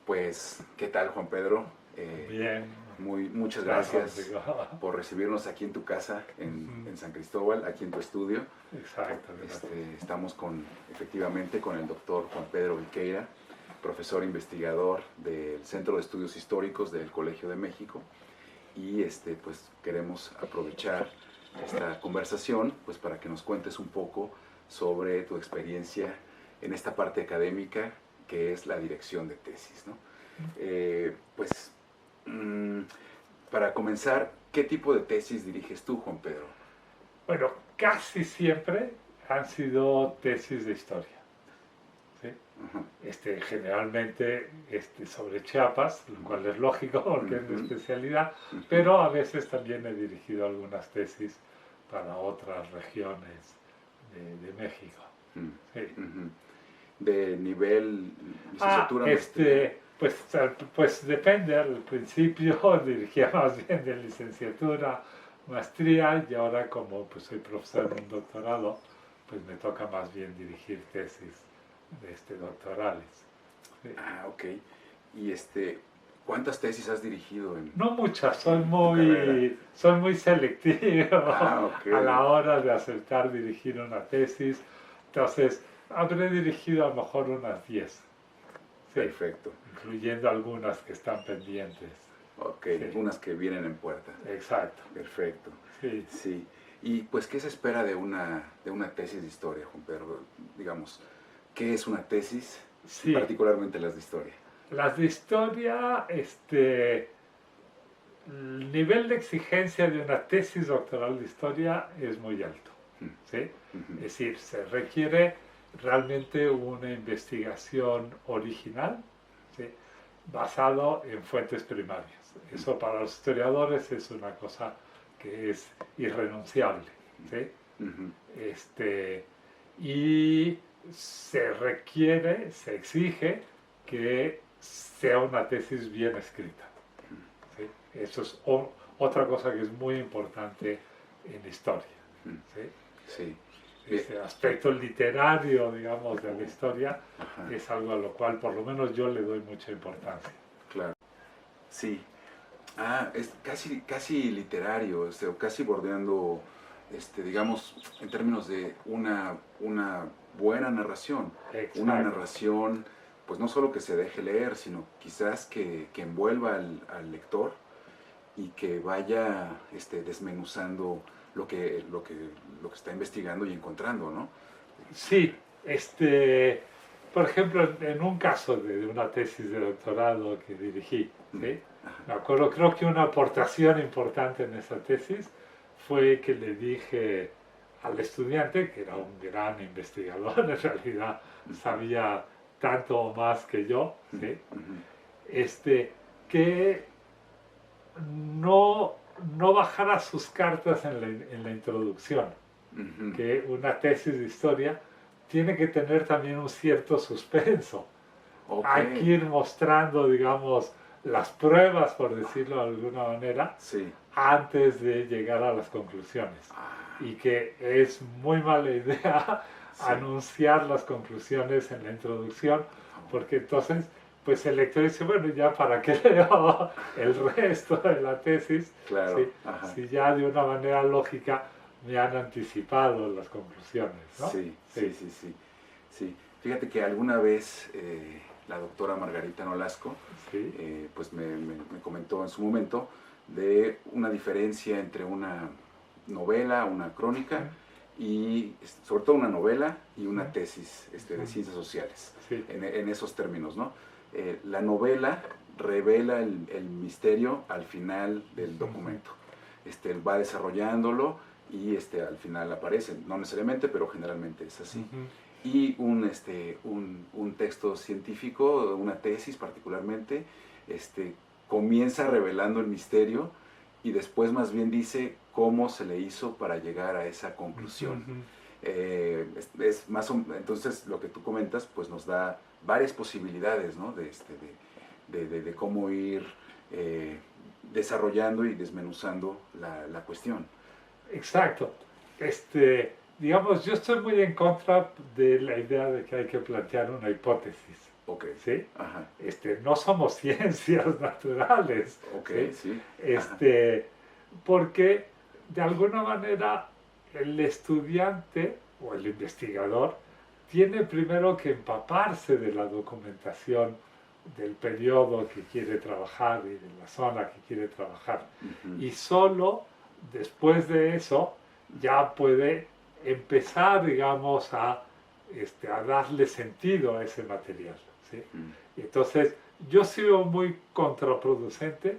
Pues, ¿qué tal, Juan Pedro? Bien, Muchas gracias, gracias digo. por recibirnos aquí en tu casa, en Ujú. San Cristóbal, aquí en tu estudio. Exacto, gracias. Estamos efectivamente con el doctor Juan Pedro Viqueira, profesor investigador del Centro de Estudios Históricos del Colegio de México. Y pues queremos aprovechar esta conversación pues, para que nos cuentes un poco sobre tu experiencia en esta parte académica que es la dirección de tesis, ¿no? Pues, mm, para comenzar, ¿qué tipo de tesis diriges tú, Juan Pedro? Bueno, casi siempre han sido tesis de historia, ¿sí? Ajá. Generalmente sobre Chiapas, lo cual es lógico porque es mi Ujú, especialidad, ujú, pero a veces también he dirigido algunas tesis para otras regiones de México. Sí. ujú. De nivel Ah, licenciatura, maestría. pues depende, al principio dirigía más bien de licenciatura, maestría y ahora como pues soy profesor en un doctorado, pues me toca más bien dirigir tesis doctorales. Sí. Ah, ok. Y ¿cuántas tesis has dirigido No muchas, en tu carrera? soy muy selectivo Ah, ok. a la hora de aceptar dirigir una tesis, entonces habré dirigido a lo mejor unas 10. Sí, Perfecto. incluyendo algunas que están pendientes. Ok, Sí, unas que vienen en puerta. exacto. Perfecto. Sí, Sí. Y pues, ¿qué se espera de una tesis de historia, Juan Pedro? Digamos, ¿qué es una tesis y sí. particularmente las de historia? Las de historia, el nivel de exigencia de una tesis doctoral de historia es muy alto. Mm, ¿Sí? ujú, Es decir, se requiere realmente una investigación original, ¿sí? Basado en fuentes primarias. mm, Eso para los historiadores es una cosa que es irrenunciable. ¿Sí? ujú, Este, y se requiere, se exige que sea una tesis bien escrita. ¿Sí? Eso es otra cosa que es muy importante en historia. mm. ¿Sí? Sí. Bien. Ese aspecto literario, digamos, de la historia Ajá, es algo a lo cual por lo menos yo le doy mucha importancia. claro. Sí. Ah, es casi literario, o casi bordeando, digamos, en términos de una buena narración. Una Exacto. narración, pues no solo que se deje leer, sino quizás que envuelva al lector y que vaya desmenuzando lo que está investigando y encontrando, ¿no? Sí, por ejemplo, en un caso de una tesis de doctorado que dirigí, Mm, ¿sí? ajá, Me acuerdo, creo que una aportación importante en esa tesis fue que le dije al estudiante, que era un gran investigador, en realidad ujú, sabía tanto o más que yo, ujú, ¿sí? ujú, Que no, no bajara sus cartas en la introducción, ujú. que una tesis de historia tiene que tener también un cierto suspenso. Ok, Hay que ir mostrando, digamos, las pruebas, por decirlo de alguna manera, sí. antes de llegar a las conclusiones. Ah, Y que es muy mala idea sí. anunciar las conclusiones en la introducción, porque entonces, pues el lector dice, bueno, ya para qué leo el resto de la tesis, Claro, ¿sí? ajá. Si ya de una manera lógica me han anticipado las conclusiones, ¿no? Sí, sí, Sí, sí, sí. Sí. Fíjate que alguna vez la doctora Margarita Nolasco sí, pues me comentó en su momento de una diferencia entre una novela, una crónica y sobre todo una novela y una tesis de ciencias sociales, sí, en esos términos, ¿no? La novela revela el misterio al final del documento. Va desarrollándolo y al final aparece, no necesariamente, pero generalmente es así. Y un texto científico, una tesis particularmente, comienza revelando el misterio y después más bien dice cómo se le hizo para llegar a esa conclusión. Entonces lo que tú comentas pues nos da varias posibilidades, ¿no? de cómo ir eh, desarrollando y desmenuzando la cuestión. exacto. Digamos, yo estoy muy en contra de la idea de que hay que plantear una hipótesis. Ok. ¿sí? Ajá. No somos ciencias naturales. Ok, ¿sí? sí. Porque de alguna manera el estudiante o el investigador tiene primero que empaparse de la documentación del periodo que quiere trabajar y de la zona que quiere trabajar. Ujú. Y solo después de eso ya puede empezar, digamos, a darle sentido a ese material. ¿sí? Mm. Y entonces, yo sigo muy contraproducente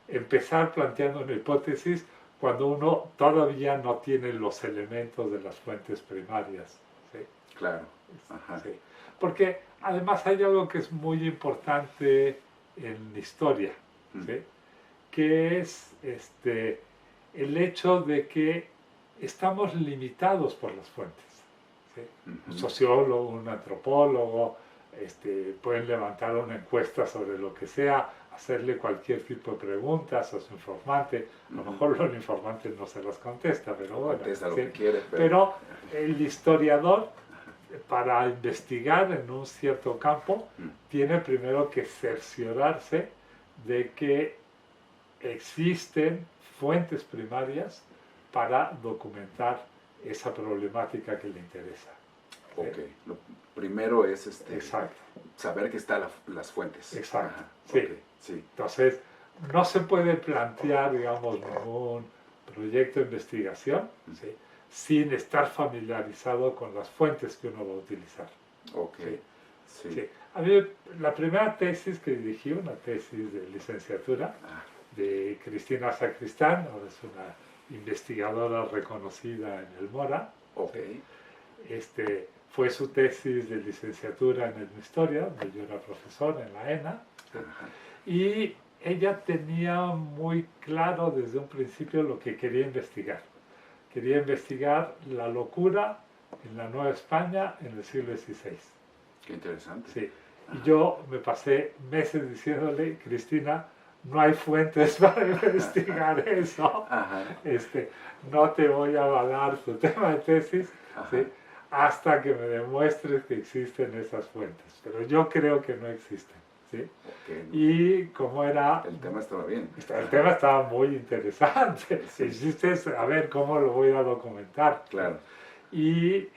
empezar planteando una hipótesis cuando uno todavía no tiene los elementos de las fuentes primarias. ¿sí? Claro. Ajá. Sí. Porque además hay algo que es muy importante en la historia, Mm. ¿sí? Que es el hecho de que estamos limitados por las fuentes. ¿sí? Un Ujú. sociólogo, un antropólogo, pueden levantar una encuesta sobre lo que sea, hacerle cualquier tipo de preguntas a su informante. A lo Ujú. mejor el informante no se las contesta, pero bueno. Contesta lo ¿sí? que quiere, Pero el historiador, para investigar en un cierto campo, Mm. tiene primero que cerciorarse de que existen fuentes primarias para documentar esa problemática que le interesa. ¿sí? Ok. Lo primero es Exacto, saber que están las fuentes. exacto. Ajá. Sí. Ok, sí. Entonces, no se puede plantear, digamos, ningún proyecto de investigación, ¿sí? sin estar familiarizado con las fuentes que uno va a utilizar. Ok. ¿sí? Sí. Sí. A mí, la primera tesis que dirigí, una tesis de licenciatura Ah, de Cristina Sacristán, ahora es una investigadora reconocida en el Mora. ok. ¿sí? Fue su tesis de licenciatura en Etnohistoria, donde yo era profesor en la ENA. ¿sí? Ajá. Y ella tenía muy claro desde un principio lo que quería investigar. Quería investigar la locura en la Nueva España en el siglo XVI. Qué interesante. Sí. Ajá. Y yo me pasé meses diciéndole, Cristina, no hay fuentes para investigar eso. Ajá. No te voy a avalar tu tema de tesis, ¿sí? hasta que me demuestres que existen esas fuentes. Pero yo creo que no existen. ¿sí? Ok. Y como era... El tema estaba bien. El tema estaba muy interesante. Sí. El chiste es a ver cómo lo voy a documentar. Claro. Y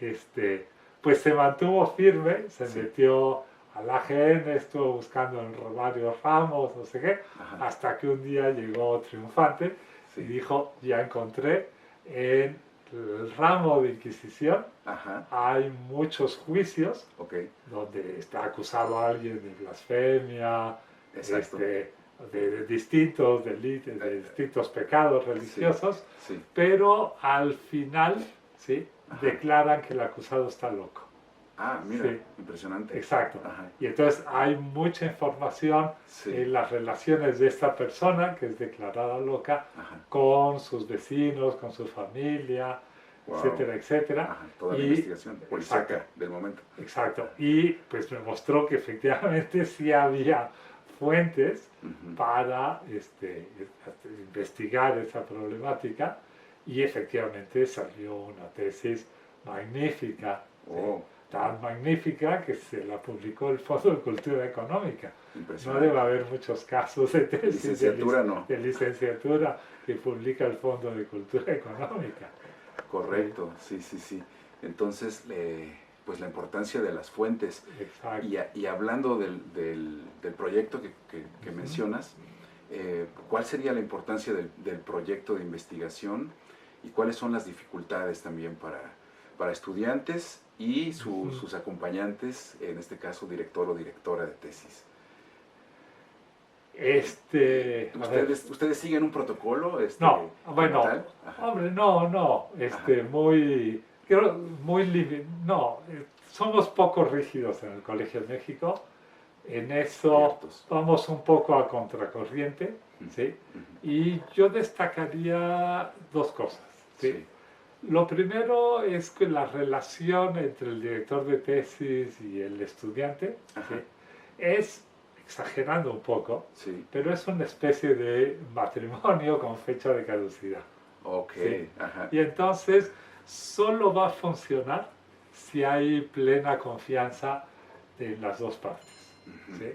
pues se mantuvo firme, se Sí. metió al AGN, estuvo buscando en varios ramos, no sé qué, Ajá. hasta que un día llegó triunfante Sí. y dijo, ya encontré en el ramo de Inquisición, Ajá. hay muchos juicios Ok. donde está acusado a alguien de blasfemia, Exacto. de distintos delitos, de distintos pecados religiosos, Sí. pero al final, ¿sí? Ajá. declaran que el acusado está loco. Ah, mira, Sí. impresionante. Exacto. Ajá. Y entonces hay mucha información Sí. en las relaciones de esta persona que es declarada loca Ajá. con sus vecinos, con su familia, Wow. etcétera, etcétera. Ajá. Toda la Y- investigación policíaca exacto. del momento. Exacto. Y pues me mostró que efectivamente sí había fuentes Ujú. para investigar esa problemática y efectivamente salió una tesis magnífica, ¿sí? Oh, tan magnífica que se la publicó el Fondo de Cultura Económica. No impresionante. debe haber muchos casos de tesis Licenciatura, no. de licenciatura que publica el Fondo de Cultura Económica. Correcto, sí, sí, sí. Entonces, pues la importancia de las fuentes. Exacto. Y hablando del proyecto que mencionas, ¿cuál sería la importancia del proyecto de investigación y cuáles son las dificultades también para estudiantes y sus acompañantes, en este caso director o directora de tesis? A ver. ¿Ustedes siguen un protocolo? No, como bueno, tal? Ajá. hombre, no, Ajá. no, somos poco rígidos en el Colegio de México, en eso Abiertos. vamos un poco a contracorriente, ¿sí? Ujú. Y yo destacaría dos cosas, ¿sí? Sí. Lo primero es que la relación entre el director de tesis y el estudiante, Ajá. ¿sí? es, exagerando un poco, Sí. pero es una especie de matrimonio con fecha de caducidad. Ok. Sí. Ajá. Y entonces solo va a funcionar si hay plena confianza en las dos partes. ¿sí?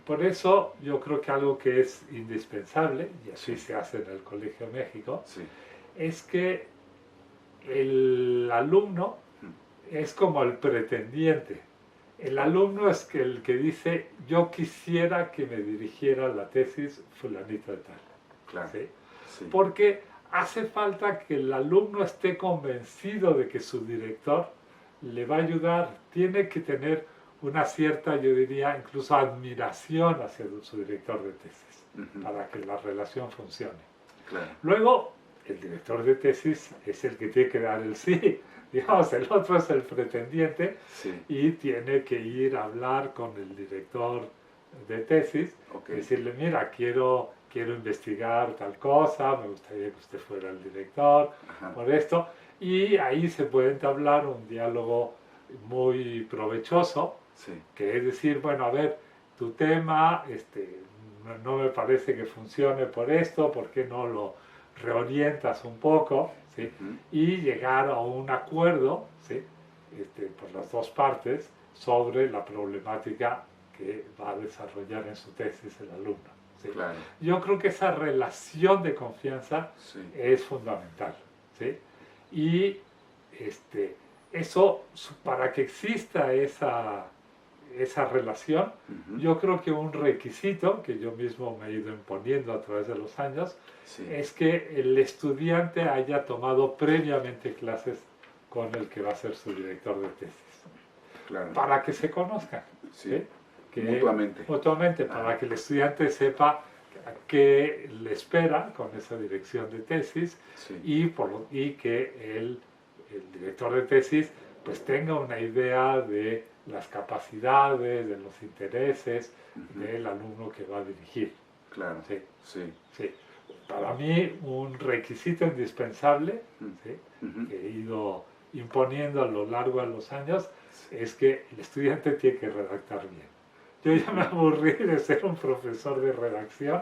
Por eso yo creo que algo que es indispensable, y así se hace en el Colegio México, Sí. es que el alumno es como el pretendiente. El alumno es el que dice, yo quisiera que me dirigiera la tesis fulanito de tal. Claro. ¿Sí? Sí. Porque hace falta que el alumno esté convencido de que su director le va a ayudar. Tiene que tener una cierta, yo diría, incluso admiración hacia su director de tesis, para que la relación funcione. Claro. Luego, el director de tesis es el que tiene que dar el sí. Digamos, el otro es el pretendiente Sí. y tiene que ir a hablar con el director de tesis, Okay. decirle, mira, quiero investigar tal cosa, me gustaría que usted fuera el director, Ajá. por esto, y ahí se puede entablar un diálogo muy provechoso, Sí. que es decir, bueno, a ver, tu tema no me parece que funcione por esto, ¿por qué no lo reorientas un poco? ¿Sí? Y llegar a un acuerdo, ¿sí? Por las dos partes sobre la problemática que va a desarrollar en su tesis el alumno. ¿Sí? Claro. Yo creo que esa relación de confianza Sí. es fundamental. ¿Sí? Y eso, para que exista esa relación, yo creo que un requisito que yo mismo me he ido imponiendo a través de los años Sí. es que el estudiante haya tomado previamente clases con el que va a ser su director de tesis, Claro. para que se conozcan. Sí. ¿Sí? Que, Mutuamente. Mutuamente, para que el estudiante sepa qué le espera con esa dirección de tesis Sí. y que el director de tesis pues tenga una idea de las capacidades, de los intereses del alumno que va a dirigir. Claro. Sí. Sí. Sí. Para mí un requisito indispensable, ¿sí? que he ido imponiendo a lo largo de los años, es que el estudiante tiene que redactar bien. Yo ya me aburrí de ser un profesor de redacción,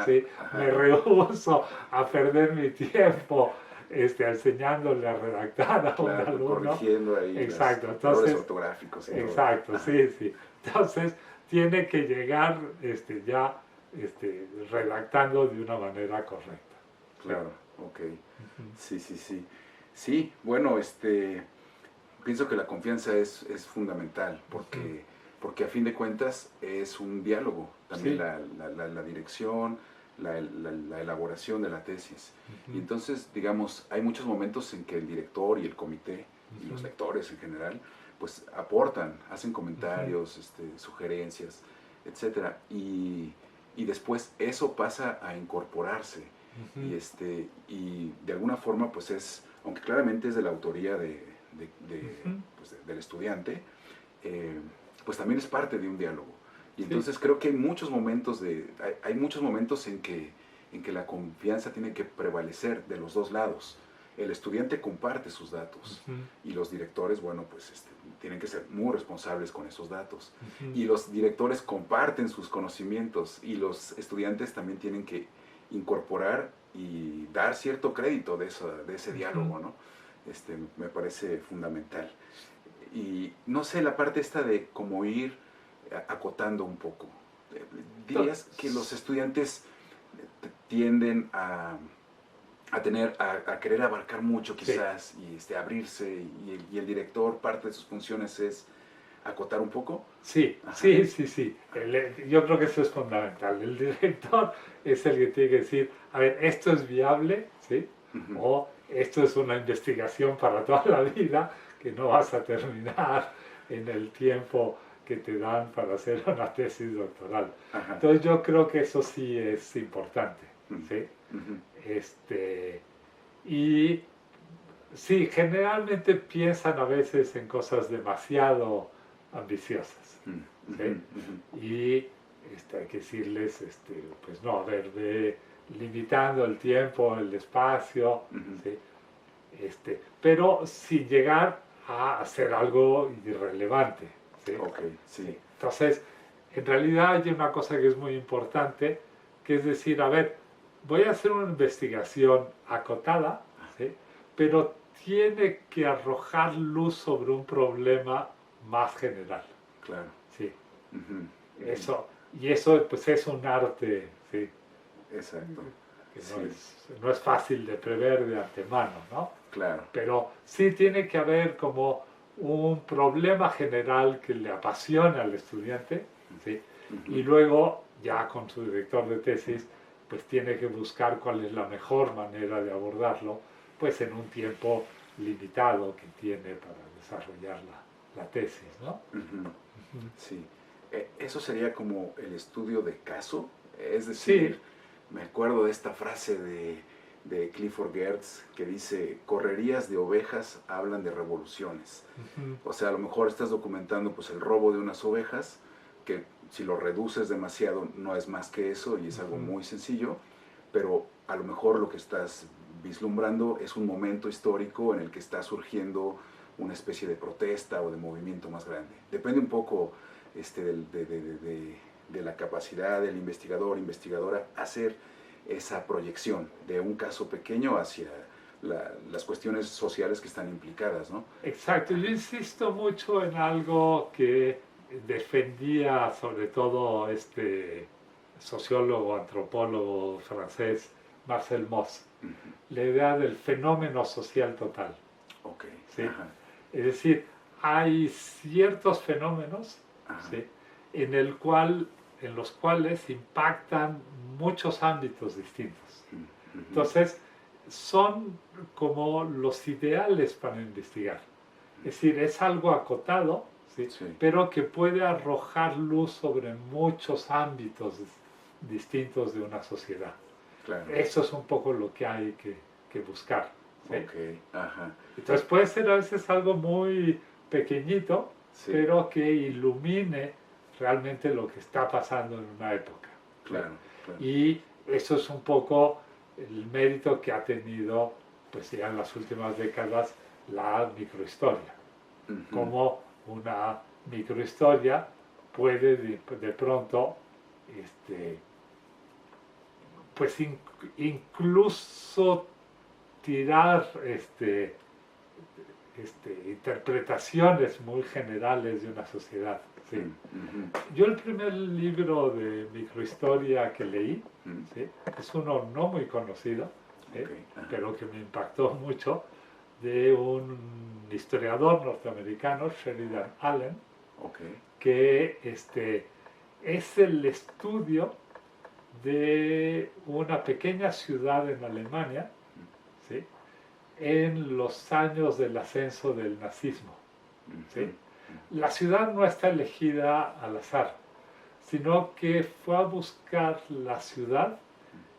¿sí? Me rehúso a perder mi tiempo enseñándole a redactar a un alumno. Corrigiendo ahí exacto, los entonces, errores ortográficos. Y exacto, todo. sí, sí. Entonces, tiene que llegar ya redactando de una manera correcta. Claro, ok. Sí, sí, sí. Sí, bueno, pienso que la confianza es fundamental porque a fin de cuentas es un diálogo. También Sí. la dirección, la elaboración de la tesis. Y entonces, digamos, hay muchos momentos en que el director y el comité y los lectores en general, pues aportan, hacen comentarios, sugerencias, etcétera. Y después eso pasa a incorporarse. Y de alguna forma, pues es, aunque claramente es de la autoría pues, del estudiante, pues también es parte de un diálogo. Y entonces creo que hay muchos momentos hay muchos momentos en que la confianza tiene que prevalecer de los dos lados. El estudiante comparte sus datos y los directores, bueno, pues tienen que ser muy responsables con esos datos. Y los directores comparten sus conocimientos y los estudiantes también tienen que incorporar y dar cierto crédito de ese diálogo, ¿no? Me parece fundamental. Y no sé, la parte esta de cómo ir acotando un poco. ¿Dirías que los estudiantes tienden a querer abarcar mucho quizás y abrirse y el director, parte de sus funciones es acotar un poco? Sí, sí. Yo creo que eso es fundamental. El director es el que tiene que decir, a ver, esto es viable, ¿sí? O esto es una investigación para toda la vida que no vas a terminar en el tiempo que te dan para hacer una tesis doctoral. Entonces yo creo que eso sí es importante, ¿sí? Y sí, generalmente piensan a veces en cosas demasiado ambiciosas, ¿sí? Y hay que decirles, pues no, a ver, ve limitando el tiempo, el espacio, ¿sí? Pero sin llegar a hacer algo irrelevante, ¿sí? Sí. Entonces, en realidad hay una cosa que es muy importante, que es decir, a ver, voy a hacer una investigación acotada, ¿sí? Pero tiene que arrojar luz sobre un problema más general. Claro. Sí. Y eso pues es un arte, ¿sí? Exacto. Que Sí, no es fácil de prever de antemano, ¿no? claro. Pero sí tiene que haber como un problema general que le apasiona al estudiante, ¿sí? Y luego, ya con su director de tesis, pues tiene que buscar cuál es la mejor manera de abordarlo, pues en un tiempo limitado que tiene para desarrollar la tesis, ¿no? Ujú. Sí. Eso sería como el estudio de caso. Es Sí, decir, me acuerdo de esta frase de Clifford Geertz que dice, correrías de ovejas hablan de revoluciones. O sea, a lo mejor estás documentando pues el robo de unas ovejas, que si lo reduces demasiado no es más que eso y es algo muy sencillo, pero a lo mejor lo que estás vislumbrando es un momento histórico en el que está surgiendo una especie de protesta o de movimiento más grande. Depende un poco de la capacidad del investigador, investigadora, hacer esa proyección de un caso pequeño hacia las cuestiones sociales que están implicadas, ¿no? exacto. Yo insisto mucho en algo que defendía sobre todo este sociólogo, antropólogo francés Marcel Mauss, la idea del fenómeno social total. Ok, ¿Sí? ajá, Es decir, hay ciertos fenómenos, ajá, ¿sí? En los cuales impactan muchos ámbitos distintos. Entonces, son como los ideales para investigar. Es decir, es algo acotado, ¿sí? sí, Pero que puede arrojar luz sobre muchos ámbitos distintos de una sociedad. claro, Eso es un poco lo que hay que buscar. ¿Sí? ok, ajá, Entonces puede ser a veces algo muy pequeñito, sí, pero que ilumine realmente lo que está pasando en una época. ¿Sí? claro, claro, Y eso es un poco el mérito que ha tenido, pues ya en las últimas décadas, la microhistoria. Como una microhistoria puede de pronto, pues incluso tirar interpretaciones muy generales de una sociedad. ¿Sí? Yo el primer libro de microhistoria que leí, ¿sí? Es uno no muy conocido, ¿sí? ok, ajá, Pero que me impactó mucho, de un historiador norteamericano, Sheridan Allen, ok, que es el estudio de una pequeña ciudad en Alemania, ¿sí? En los años del ascenso del nazismo. ¿Sí? La ciudad no está elegida al azar, sino que fue a buscar la ciudad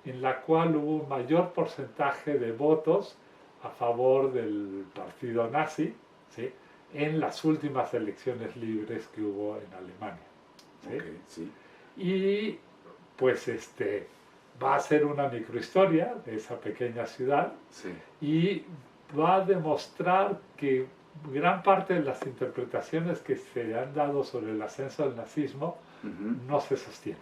en la cual hubo un mayor porcentaje de votos a favor del partido nazi, ¿sí? En las últimas elecciones libres que hubo en Alemania. ¿Sí? ok, sí, Y pues va a ser una microhistoria de esa pequeña ciudad sí, y va a demostrar que gran parte de las interpretaciones que se han dado sobre el ascenso del nazismo no se sostienen.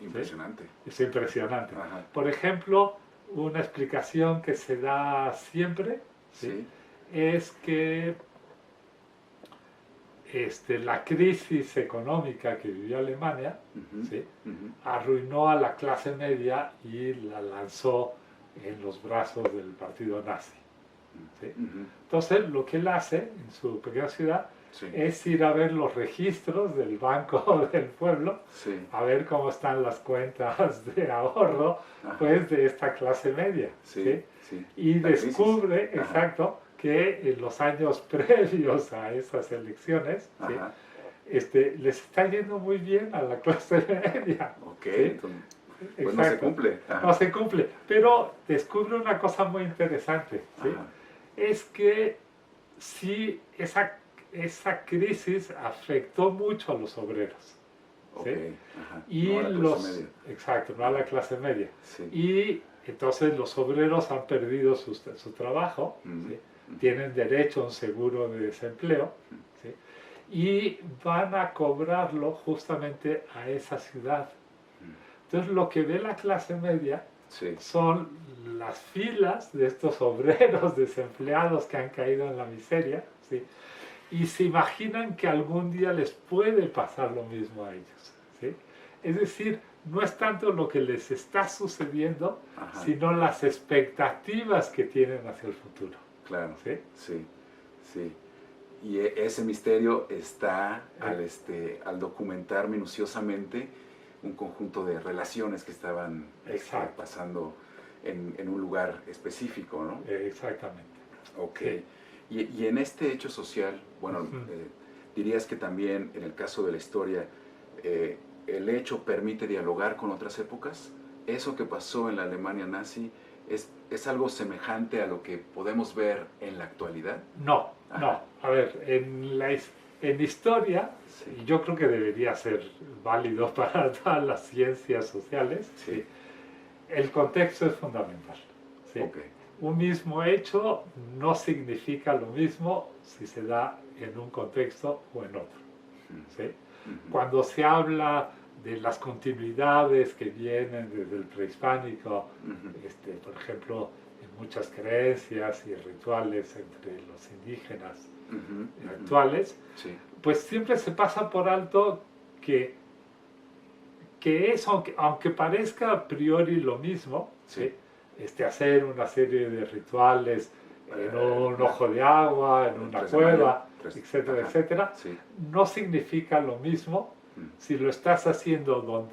impresionante, ¿Sí? Es impresionante. ajá, Por ejemplo, una explicación que se da siempre, ¿sí? sí, Es que la crisis económica que vivió Alemania, ¿sí? Arruinó a la clase media y la lanzó en los brazos del partido nazi. ¿Sí? Entonces, lo que él hace en su pequeña ciudad sí, es ir a ver los registros del banco del pueblo, sí, a ver cómo están las cuentas de ahorro, ajá, pues, de esta clase media. sí, ¿Sí? sí, Y la crisis, descubre, ajá, exacto, que en los años previos a esas elecciones, ¿sí? ajá, Les está yendo muy bien a la clase media. ok, ¿Sí? entonces, pues no se Exacto. cumple, No ajá, se cumple, pero descubre una cosa muy interesante, ¿sí? ajá, Es que sí, esa crisis afectó mucho a los obreros. ok, ¿Sí? ajá, Y no a la clase media, exacto, no a la clase media. sí, Y entonces los obreros han perdido su trabajo, ¿sí? Tienen derecho a un seguro de desempleo, ¿sí? Y van a cobrarlo justamente a esa ciudad. Entonces lo que ve la clase media sí, son las filas de estos obreros desempleados que han caído en la miseria, ¿sí? Y se imaginan que algún día les puede pasar lo mismo a ellos. ¿Sí? Es decir, no es tanto lo que les está sucediendo, Ajá. sino las expectativas que tienen hacia el futuro. Claro. ¿Sí? Sí, sí. Y ese misterio está al documentar minuciosamente un conjunto de relaciones que estaban pasando en un lugar específico, ¿no? Exactamente. Ok. Sí. Y en este hecho social, bueno, dirías que también en el caso de la historia, el hecho permite dialogar con otras épocas. Eso que pasó en la Alemania nazi es algo semejante a lo que podemos ver en la actualidad. No, Ajá. no. A ver, en historia, Sí. y yo creo que debería ser válido para todas las ciencias sociales, Sí. el contexto es fundamental. ¿Sí? Ok. Un mismo hecho no significa lo mismo si se da en un contexto o en otro. ¿Sí? Cuando se habla de las continuidades que vienen desde el prehispánico, por ejemplo, en muchas creencias y rituales entre los indígenas actuales, Sí. pues siempre se pasa por alto que eso, aunque parezca a priori lo mismo, Sí. hacer una serie de rituales en un ojo de agua, en una cueva, etcétera, etcétera, Sí. no significa lo mismo si lo estás haciendo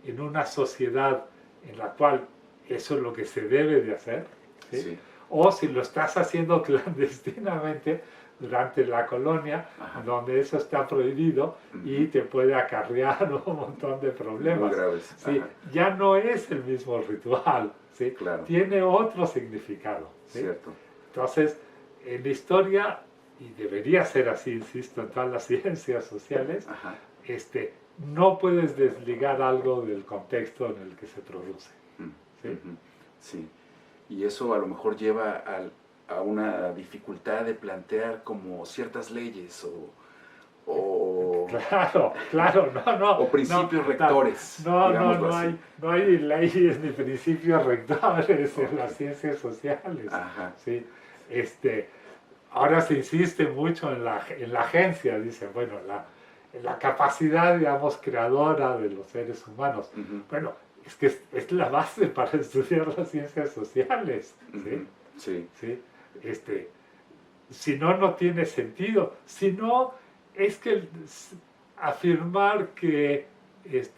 en una sociedad en la cual eso es lo que se debe de hacer, ¿sí? Sí. O si lo estás haciendo clandestinamente durante la colonia, donde eso está prohibido y te puede acarrear un montón de problemas. Muy graves. Sí, ya no es el mismo ritual, ¿sí? Claro. Tiene otro significado. ¿Sí? Cierto. Entonces, en la historia, y debería ser así, insisto, en todas las ciencias sociales, no puedes desligar algo del contexto en el que se produce. ¿Sí? Sí. Y eso a lo mejor lleva a una dificultad de plantear como ciertas leyes o Claro, no. O principios rectores. No hay leyes ni principios rectores en las ciencias sociales. Ajá. ¿Sí? Ahora se insiste mucho en la agencia, dicen, bueno, la capacidad, digamos, creadora de los seres humanos. Bueno, es que es la base para estudiar las ciencias sociales. ¿Sí? ¿Sí? Si no, no tiene sentido. Si no, es que afirmar que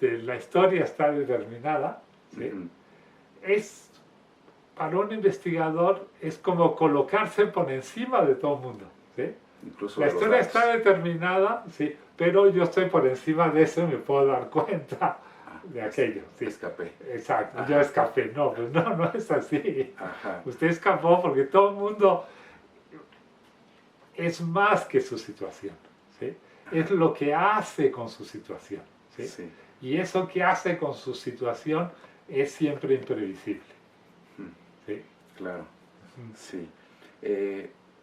la historia está determinada, ¿sí? Es, para un investigador, es como colocarse por encima de todo el mundo. ¿Sí? Incluso la historia está determinada, sí, pero yo estoy por encima de eso y me puedo dar cuenta de aquello. Sí. Escapé. Exacto, yo escapé. No, pues no es así. Ajá. Usted escapó porque todo el mundo es más que su situación. ¿Sí? Es lo que hace con su situación. ¿Sí? Sí. Y eso que hace con su situación es siempre imprevisible. ¿Sí? Claro. Sí.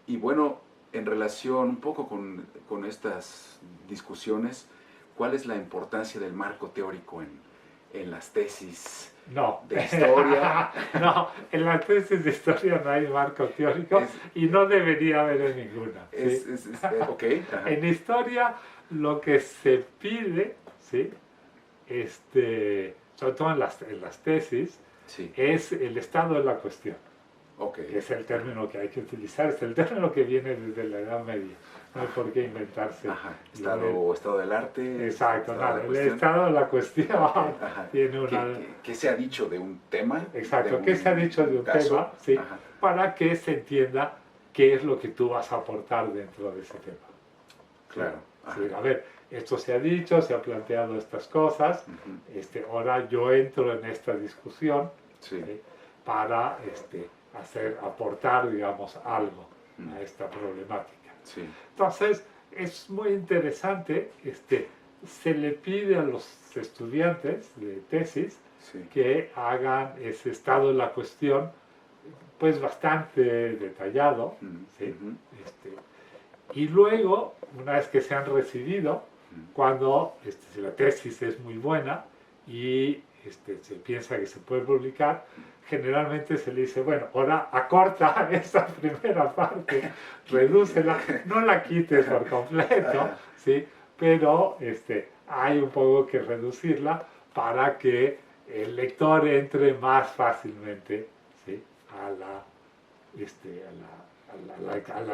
Y bueno, en relación un poco con estas discusiones, ¿cuál es la importancia del marco teórico en las tesis de historia? No, en las tesis de historia no hay marco teórico y no debería haber en ninguna. ¿Sí? Okay. En historia lo que se pide, ¿sí? Sobre todo en las tesis, sí. es el estado de la cuestión. Okay. Es el término que hay que utilizar, es el término que viene desde la Edad Media. No hay por qué inventarse. Estado del arte. Exacto, el estado de la cuestión tiene una... ¿Qué se ha dicho de un tema? Exacto, ¿qué se ha dicho de un tema? Sí, para que se entienda qué es lo que tú vas a aportar dentro de ese tema. Claro. Sí, a ver, esto se ha dicho, se han planteado estas cosas, ahora yo entro en esta discusión para aportar, digamos, algo a esta problemática. Sí. Entonces, es muy interesante, se le pide a los estudiantes de tesis que hagan ese estado de la cuestión, pues bastante detallado, ¿sí? Y luego, una vez que se han recibido, cuando si la tesis es muy buena y se piensa que se puede publicar, generalmente se le dice, bueno, ahora acorta esa primera parte, redúcela, no la quites por completo, ¿sí? Pero hay un poco que reducirla para que el lector entre más fácilmente, ¿sí?, a la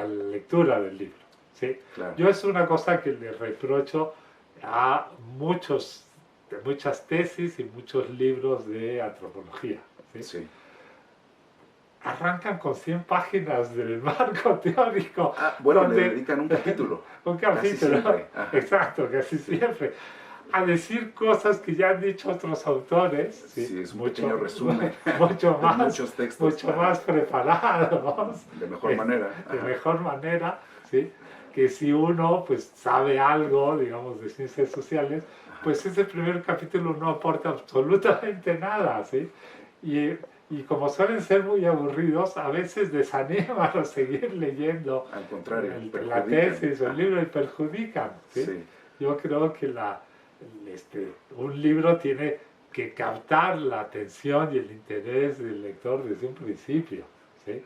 lectura del libro. ¿Sí? Claro. Yo es una cosa que le reprocho a muchas tesis y muchos libros de antropología. ¿Sí? Sí. Arrancan con 100 páginas del marco teórico. Bueno, donde, le dedican un capítulo. Un capítulo, exacto, casi siempre. A decir cosas que ya han dicho otros autores. Sí, sí, es un pequeño resumen. Mucho más, muchos textos. Mucho más preparados. De mejor manera. De mejor manera, ¿sí? Que si uno pues sabe algo, digamos, de ciencias sociales, pues ese primer capítulo no aporta absolutamente nada, ¿sí? Y como suelen ser muy aburridos, a veces desaniman a seguir leyendo. Al contrario, la tesis o el libro y perjudican, ¿sí? Sí. Yo creo que un libro tiene que captar la atención y el interés del lector desde un principio, ¿sí?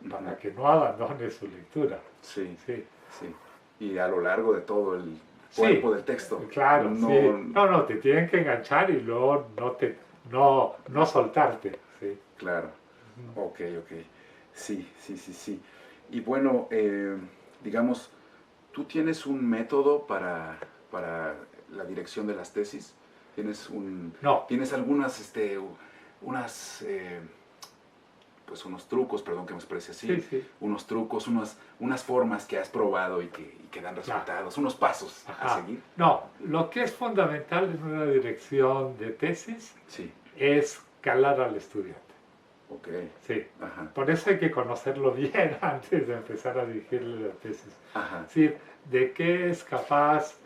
Para que no abandone su lectura. Sí, sí. Sí. Y a lo largo de todo el cuerpo del texto. Claro, no, te tienen que enganchar y luego no soltarte. Sí. Claro. Ok. Sí. Y bueno, digamos, ¿tú tienes un método para la dirección de las tesis? ¿Tienes algunas, pues unos trucos, perdón que me exprese así, sí. unos trucos, unas formas que has probado y que dan resultados, unos pasos a seguir? No, lo que es fundamental en una dirección de tesis es calar al estudiante. Ok. Sí. Ajá. Por eso hay que conocerlo bien antes de empezar a dirigirle la tesis. Ajá. Es decir, de qué es capaz,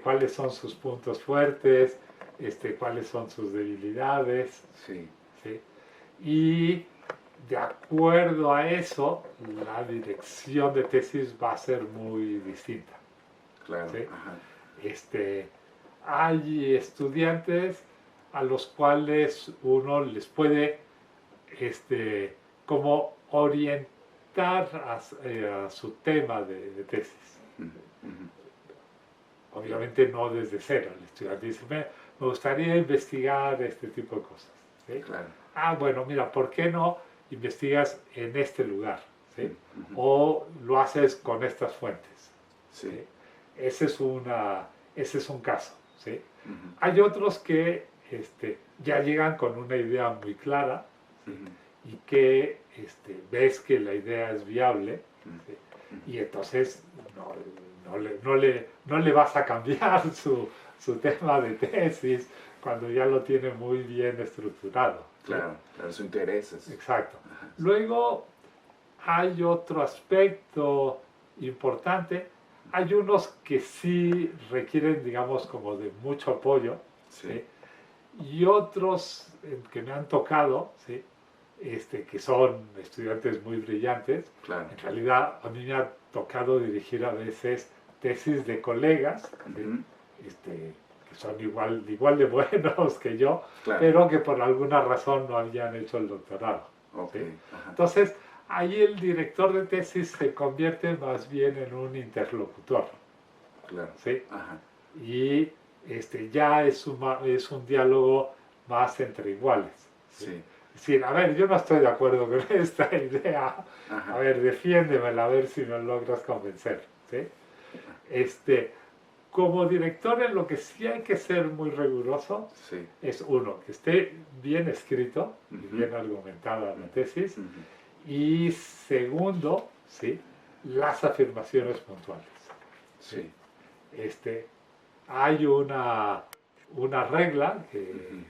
cuáles son sus puntos fuertes, cuáles son sus debilidades. Sí. ¿Sí? Y de acuerdo a eso, la dirección de tesis va a ser muy distinta. Claro. ¿Sí? Ajá. Hay estudiantes a los cuales uno les puede como orientar a su tema de tesis. Obviamente no desde cero. El estudiante dice, me gustaría investigar este tipo de cosas. ¿Sí? Claro. Bueno, mira, ¿por qué no investigas en este lugar? ¿Sí? O lo haces con estas fuentes. Sí. ¿Sí? Ese es un caso. ¿Sí? Hay otros que ya llegan con una idea muy clara, ¿sí? Y que ves que la idea es viable, ¿sí? Y entonces no le vas a cambiar su tema de tesis cuando ya lo tiene muy bien estructurado. ¿Sí? Claro, su interés. Exacto. Luego hay otro aspecto importante. Hay unos que sí requieren, digamos, como de mucho apoyo, ¿sí? Y otros que me han tocado, ¿sí? Que son estudiantes muy brillantes. Claro. En realidad, a mí me ha tocado dirigir a veces tesis de colegas, ¿sí? Que son igual de buenos que yo, claro, pero que por alguna razón no habían hecho el doctorado. Okay. ¿Sí? Entonces, ahí el director de tesis se convierte más bien en un interlocutor. Claro. ¿Sí? Ajá. Y ya es un diálogo más entre iguales. ¿Sí? Sí. Es decir, a ver, yo no estoy de acuerdo con esta idea. Ajá. A ver, defiéndemela, a ver si me logras convencer. ¿Sí? Como director, en lo que sí hay que ser muy riguroso, sí, es uno, que esté bien escrito y bien argumentada la tesis, y segundo, ¿sí?, las afirmaciones puntuales. Sí. Hay una regla que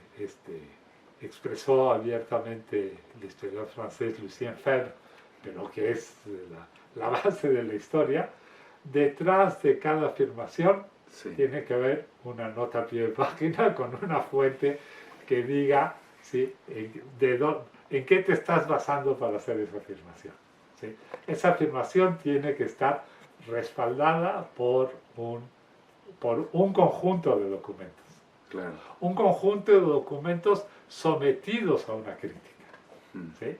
expresó abiertamente el historiador francés Lucien Febvre, pero que es la base de la historia. Detrás de cada afirmación tiene que haber una nota a pie de página con una fuente que diga, ¿sí?, en qué te estás basando para hacer esa afirmación. ¿Sí? Esa afirmación tiene que estar respaldada por un conjunto de documentos. Claro. Un conjunto de documentos sometidos a una crítica. ¿Sí?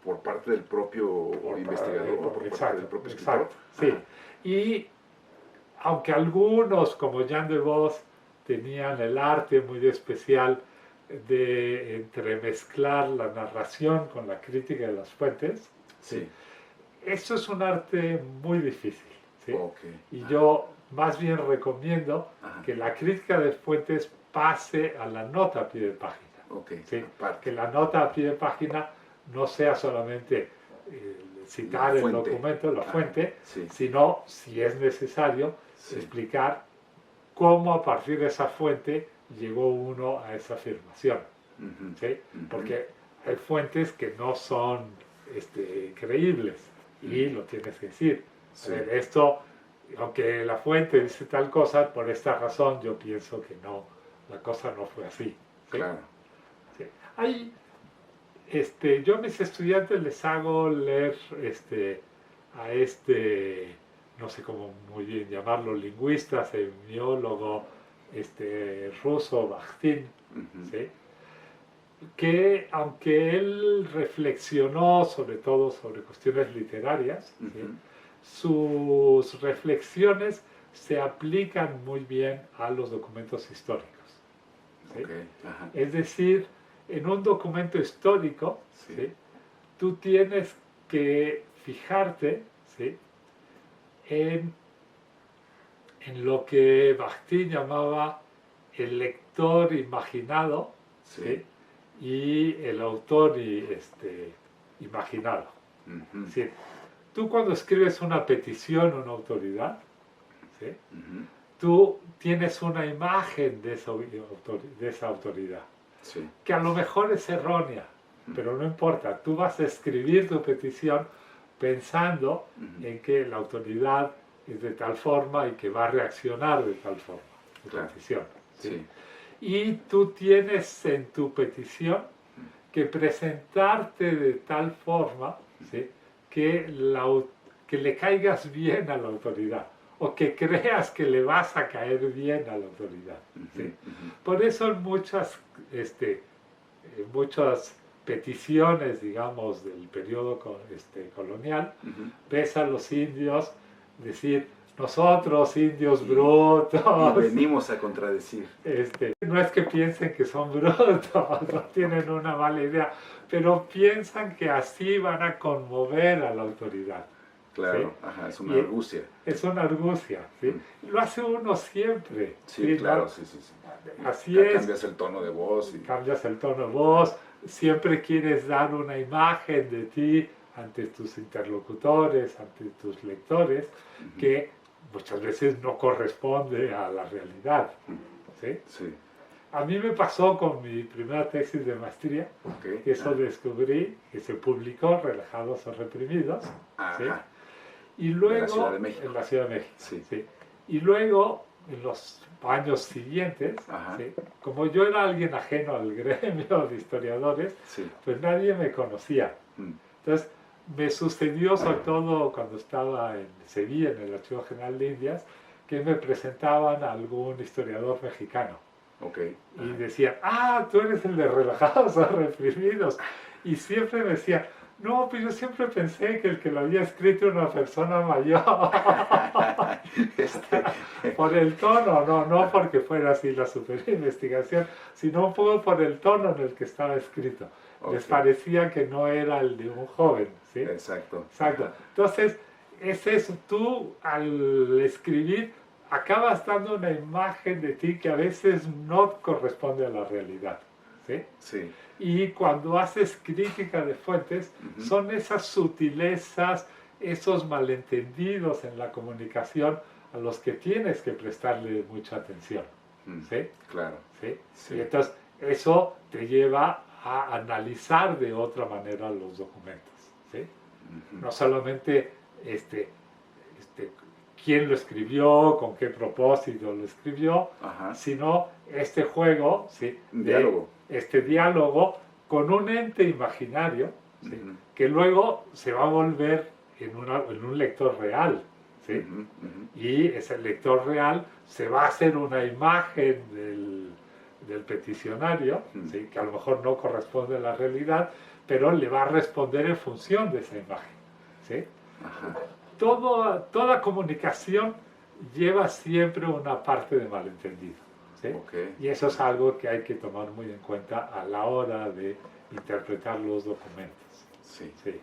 Por parte del propio investigador, por parte del propio escritor. Exacto, sí. Y aunque algunos, como Jean de Vos, tenían el arte muy especial de entremezclar la narración con la crítica de las fuentes. Sí. Esto es un arte muy difícil, ¿sí? Okay. Y yo más bien recomiendo Ajá. que la crítica de fuentes pase a la nota a pie de página. Okay. ¿Sí? Aparte. Que la nota a pie de página no sea solamente citar el documento, la fuente, sí. sino, si es necesario, Sí. explicar cómo a partir de esa fuente llegó uno a esa afirmación. Ujú. ¿Sí? Ujú. Porque hay fuentes que no son creíbles y lo tienes que decir. Sí. A ver, esto, aunque la fuente dice tal cosa, por esta razón yo pienso que no, la cosa no fue así. ¿Sí? Claro. Sí. Hay, yo a mis estudiantes les hago leer a no sé cómo muy bien llamarlo, lingüista, semiólogo ruso, Bakhtin, Ujú. ¿sí? Que aunque él reflexionó sobre todo sobre cuestiones literarias, ¿sí? Ujú. Sus reflexiones se aplican muy bien a los documentos históricos. ¿Sí? Okay. Ajá. Es decir, en un documento histórico, Sí. ¿sí? Tú tienes que fijarte, ¿sí? en lo que Bakhtin llamaba el lector imaginado, Sí. ¿sí? Y el autor imaginado. Ujú. Es decir, tú cuando escribes una petición a una autoridad, ¿sí? Ujú. Tú tienes una imagen de esa autoridad, Sí. que a lo mejor es errónea, pero no importa, tú vas a escribir tu petición pensando Ujú. en que la autoridad es de tal forma y que va a reaccionar de tal forma, tu Claro. petición. ¿sí? Sí. Y tú tienes en tu petición que presentarte de tal forma, ¿sí? que le caigas bien a la autoridad o que creas que le vas a caer bien a la autoridad. ¿sí? Ujú. Por eso en muchas peticiones, digamos, del periodo colonial, Ujú. ves a los indios decir, nosotros indios Y brutos, venimos a contradecir. no es que piensen que son brutos, no tienen una mala idea, pero piensan que así van a conmover a la autoridad. Claro. ¿sí? Ajá. Es una Y argucia. es una argucia, ¿sí? Lo hace uno siempre. Sí, claro. ¿no? Sí, sí, sí. Así Ya es. cambias el tono de voz. Y... Cambias el tono de voz, siempre quieres dar una imagen de ti ante tus interlocutores, ante tus lectores, Ujú. que muchas veces no corresponde a la realidad. ¿sí? Sí. A mí me pasó con mi primera tesis de maestría, Okay. que eso descubrí, que se publicó, Relajados o Reprimidos, ¿sí? Ajá. Y luego, De la Ciudad de México. en la Ciudad de México. Sí. ¿sí? Y luego, en los años siguientes, Ajá. ¿sí? Como yo era alguien ajeno al gremio de historiadores, Sí. pues nadie me conocía. Mm. Entonces, me sucedió sobre todo cuando estaba en Sevilla, en el Archivo General de Indias, que me presentaban a algún historiador mexicano. Okay. Y Ajá. decían, ah, tú eres el de Relajados o Reprimidos. Y siempre me decían, no, pues yo siempre pensé que el que lo había escrito era una persona mayor. Por el tono, no porque fuera así la super investigación, sino un poco por el tono en el que estaba escrito. Les parecía que no era el de un joven, ¿sí? Exacto. Exacto. Entonces, es eso, tú al escribir acabas dando una imagen de ti que a veces no corresponde a la realidad, ¿sí? Sí. Y cuando haces crítica de fuentes, Ujú. son esas sutilezas, esos malentendidos en la comunicación a los que tienes que prestarle mucha atención, ¿sí? Claro. ¿sí? Sí. Y entonces eso te lleva a analizar de otra manera los documentos, ¿sí? Ujú. No solamente quién lo escribió, con qué propósito lo escribió, Ajá. sino este juego, ¿sí? Diálogo. Este diálogo con un ente imaginario, ¿sí? Ujú. Que luego se va a volver en un lector real, ¿sí? Ujú. Ujú. Y ese lector real se va a hacer una imagen del peticionario, ¿sí? Que a lo mejor no corresponde a la realidad, pero le va a responder en función de esa imagen, ¿sí? Ajá. Toda comunicación lleva siempre una parte de malentendido, ¿sí? Okay. Y eso es algo que hay que tomar muy en cuenta a la hora de interpretar los documentos. Sí. ¿Sí?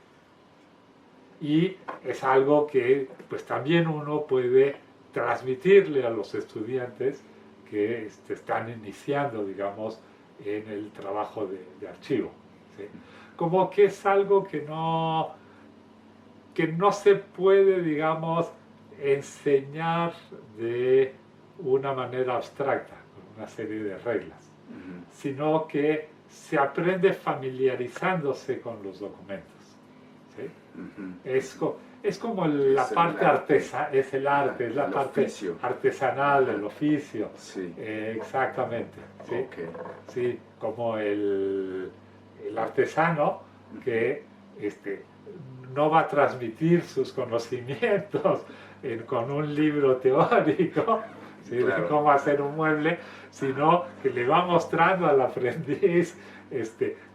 Y es algo que pues también uno puede transmitirle a los estudiantes que están iniciando, digamos, en el trabajo de archivo. ¿Sí? Como que es algo que no se puede, digamos, enseñar de una manera abstracta, con una serie de reglas, sino que se aprende familiarizándose con los documentos. ¿Sí? Es como la Es el parte arte. es el arte, es la El parte oficio. artesanal del oficio. Sí. Exactamente. ¿sí? Okay. Sí, como el artesano que no va a transmitir sus conocimientos con un libro teórico, ¿sí? Claro. De cómo hacer un mueble, sino que le va mostrando al aprendiz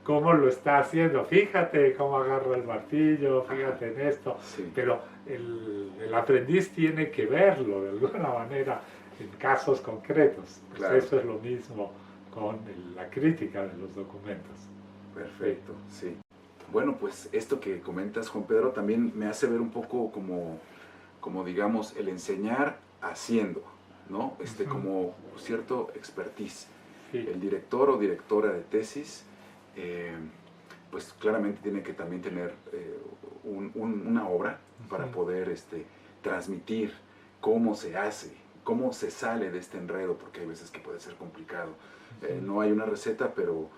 cómo lo está haciendo. Fíjate cómo agarro el martillo, fíjate en esto. Sí. Pero el aprendiz tiene que verlo de alguna manera en casos concretos. Pues Claro. eso es lo mismo con la crítica de los documentos. Perfecto, sí. Bueno, pues esto que comentas, Juan Pedro, también me hace ver un poco como digamos, el enseñar haciendo, ¿no? Como cierto expertise. Sí. El director o directora de tesis, pues claramente tiene que también tener una obra para poder transmitir cómo se hace, cómo se sale de este enredo, porque hay veces que puede ser complicado. No hay una receta, pero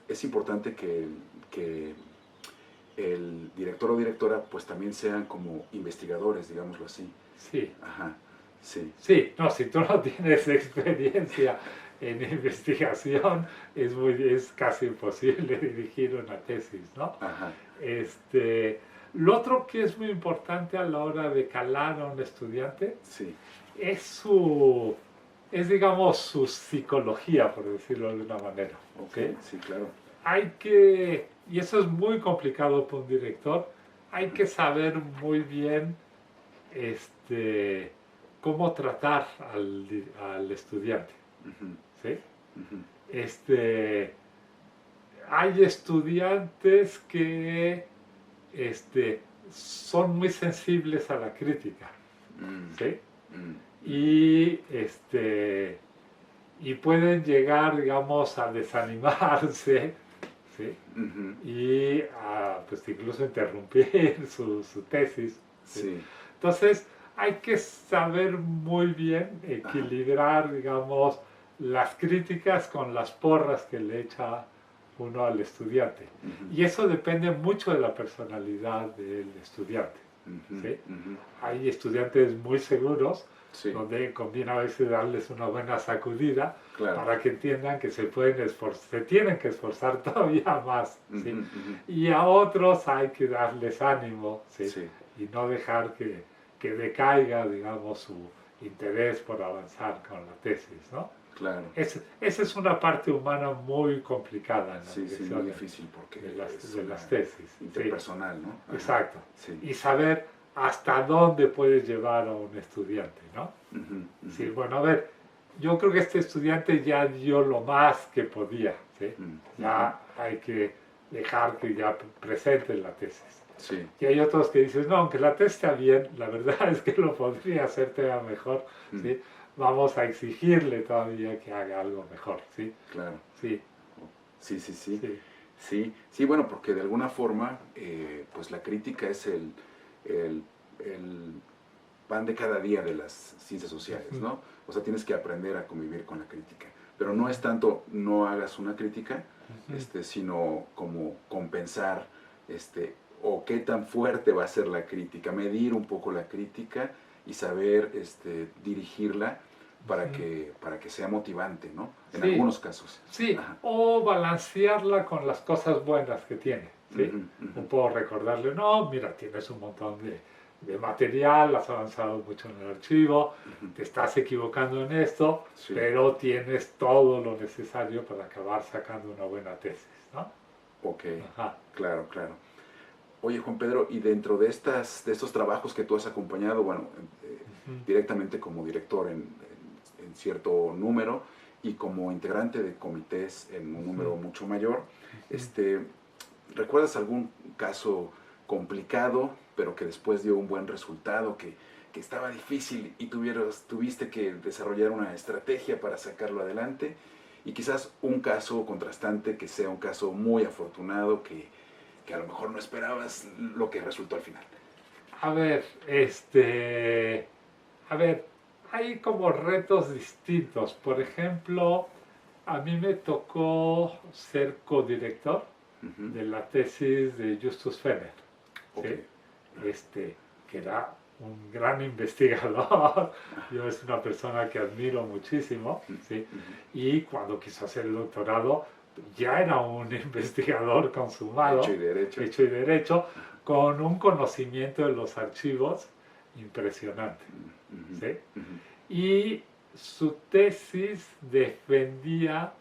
es importante que el director o directora pues también sean como investigadores, digámoslo así. Sí. Ajá, sí. Sí, no, si tú no tienes experiencia en investigación, es casi imposible dirigir una tesis, ¿no? Ajá. Lo otro que es muy importante a la hora de calar a un estudiante Sí. es digamos, su psicología, por decirlo de alguna manera. Ok, ¿Sí? sí, claro. Y eso es muy complicado para un director, hay que saber muy bien cómo tratar al estudiante. ¿Sí? Hay estudiantes que son muy sensibles a la crítica. ¿Sí? Y pueden llegar, digamos, a desanimarse, ¿sí? Y a, pues, incluso interrumpir su tesis. ¿sí? Sí. Entonces, hay que saber muy bien equilibrar, digamos, las críticas con las porras que le echa uno al estudiante. Y eso depende mucho de la personalidad del estudiante. ¿Sí? Hay estudiantes muy seguros, Sí. donde conviene a veces darles una buena sacudida, Claro. para que entiendan que se tienen que esforzar todavía más. ¿sí? Y a otros hay que darles ánimo, ¿sí? Sí. Y no dejar que decaiga, digamos, su interés por avanzar con la tesis, ¿no? Claro. Esa es una parte humana muy complicada en la Sí, dirección muy difícil porque de es las tesis. interpersonal, ¿no? Ajá. Exacto. Sí. Y saber hasta dónde puedes llevar a un estudiante, ¿no? Sí, bueno, a ver, yo creo que este estudiante ya dio lo más que podía, ¿sí? Ya hay que dejar que ya presente la tesis. Sí. Y hay otros que dicen, no, aunque la tesis está bien, la verdad es que lo podría hacer todavía mejor, ¿sí? Vamos a exigirle todavía que haga algo mejor, ¿sí? Claro. Sí. Sí, sí, sí. Sí. Sí, sí, bueno, porque de alguna forma, pues la crítica es el pan de cada día de las ciencias sociales, ¿no? O sea, tienes que aprender a convivir con la crítica. Pero no es tanto no hagas una crítica, sino como compensar, o qué tan fuerte va a ser la crítica, medir un poco la crítica y saber dirigirla para que sea motivante, ¿no? En Sí. algunos casos. Sí, Ajá. o balancearla con las cosas buenas que tiene, ¿sí? Un poco recordarle, no, mira, tienes un montón de material, has avanzado mucho en el archivo, te estás equivocando en esto, Sí. pero tienes todo lo necesario para acabar sacando una buena tesis, ¿no? Ok, Ajá. claro, claro. Oye, Juan Pedro, y dentro de estos trabajos que tú has acompañado, bueno, directamente como director en cierto número y como integrante de comités en un número mucho mayor. ¿Recuerdas algún caso complicado, pero que después dio un buen resultado, que estaba difícil y tuviste que desarrollar una estrategia para sacarlo adelante? Y quizás un caso contrastante que sea un caso muy afortunado, que a lo mejor no esperabas lo que resultó al final. A ver, hay como retos distintos. Por ejemplo, a mí me tocó ser codirector de la tesis de Justus Fenner, Okay. ¿sí? Que era un gran investigador. Yo es una persona que admiro muchísimo, ¿sí? Y cuando quiso hacer el doctorado ya era un investigador consumado, hecho y derecho, con un conocimiento de los archivos impresionante, ¿sí? Y su tesis defendía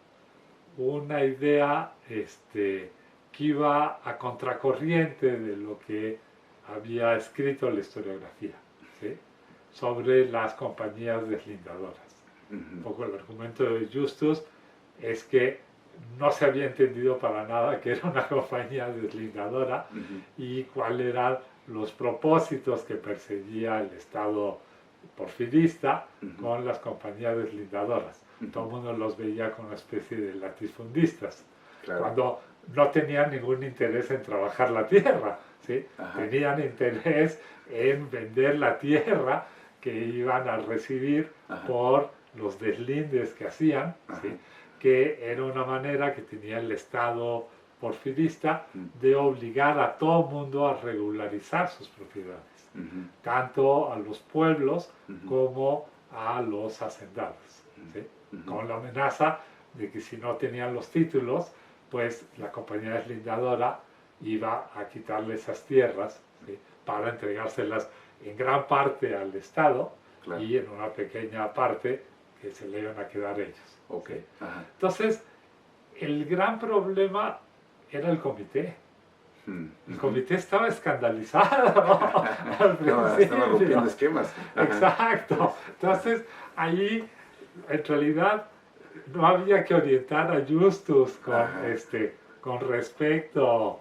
una idea que iba a contracorriente de lo que había escrito la historiografía, ¿sí? Sobre las compañías deslindadoras. Un poco el argumento de Justus es que no se había entendido para nada que era una compañía deslindadora y cuáles eran los propósitos que perseguía el Estado porfirista con las compañías deslindadoras. Todo el mundo los veía como una especie de latifundistas, cuando no tenían ningún interés en trabajar la tierra, ¿sí? Tenían interés en vender la tierra que iban a recibir por los deslindes que hacían, ¿sí? Que era una manera que tenía el Estado porfirista de obligar a todo el mundo a regularizar sus propiedades, tanto a los pueblos como a los hacendados, ¿sí? Con la amenaza de que si no tenían los títulos, pues la compañía deslindadora iba a quitarle esas tierras, ¿sí? Para entregárselas en gran parte al Estado y en una pequeña parte que se le iban a quedar ellos. Okay. Entonces, el gran problema era el comité. El comité estaba escandalizado al principio. Estaba rompiendo esquemas. Exacto. Entonces, ahí, en realidad, no había que orientar a Justus con respecto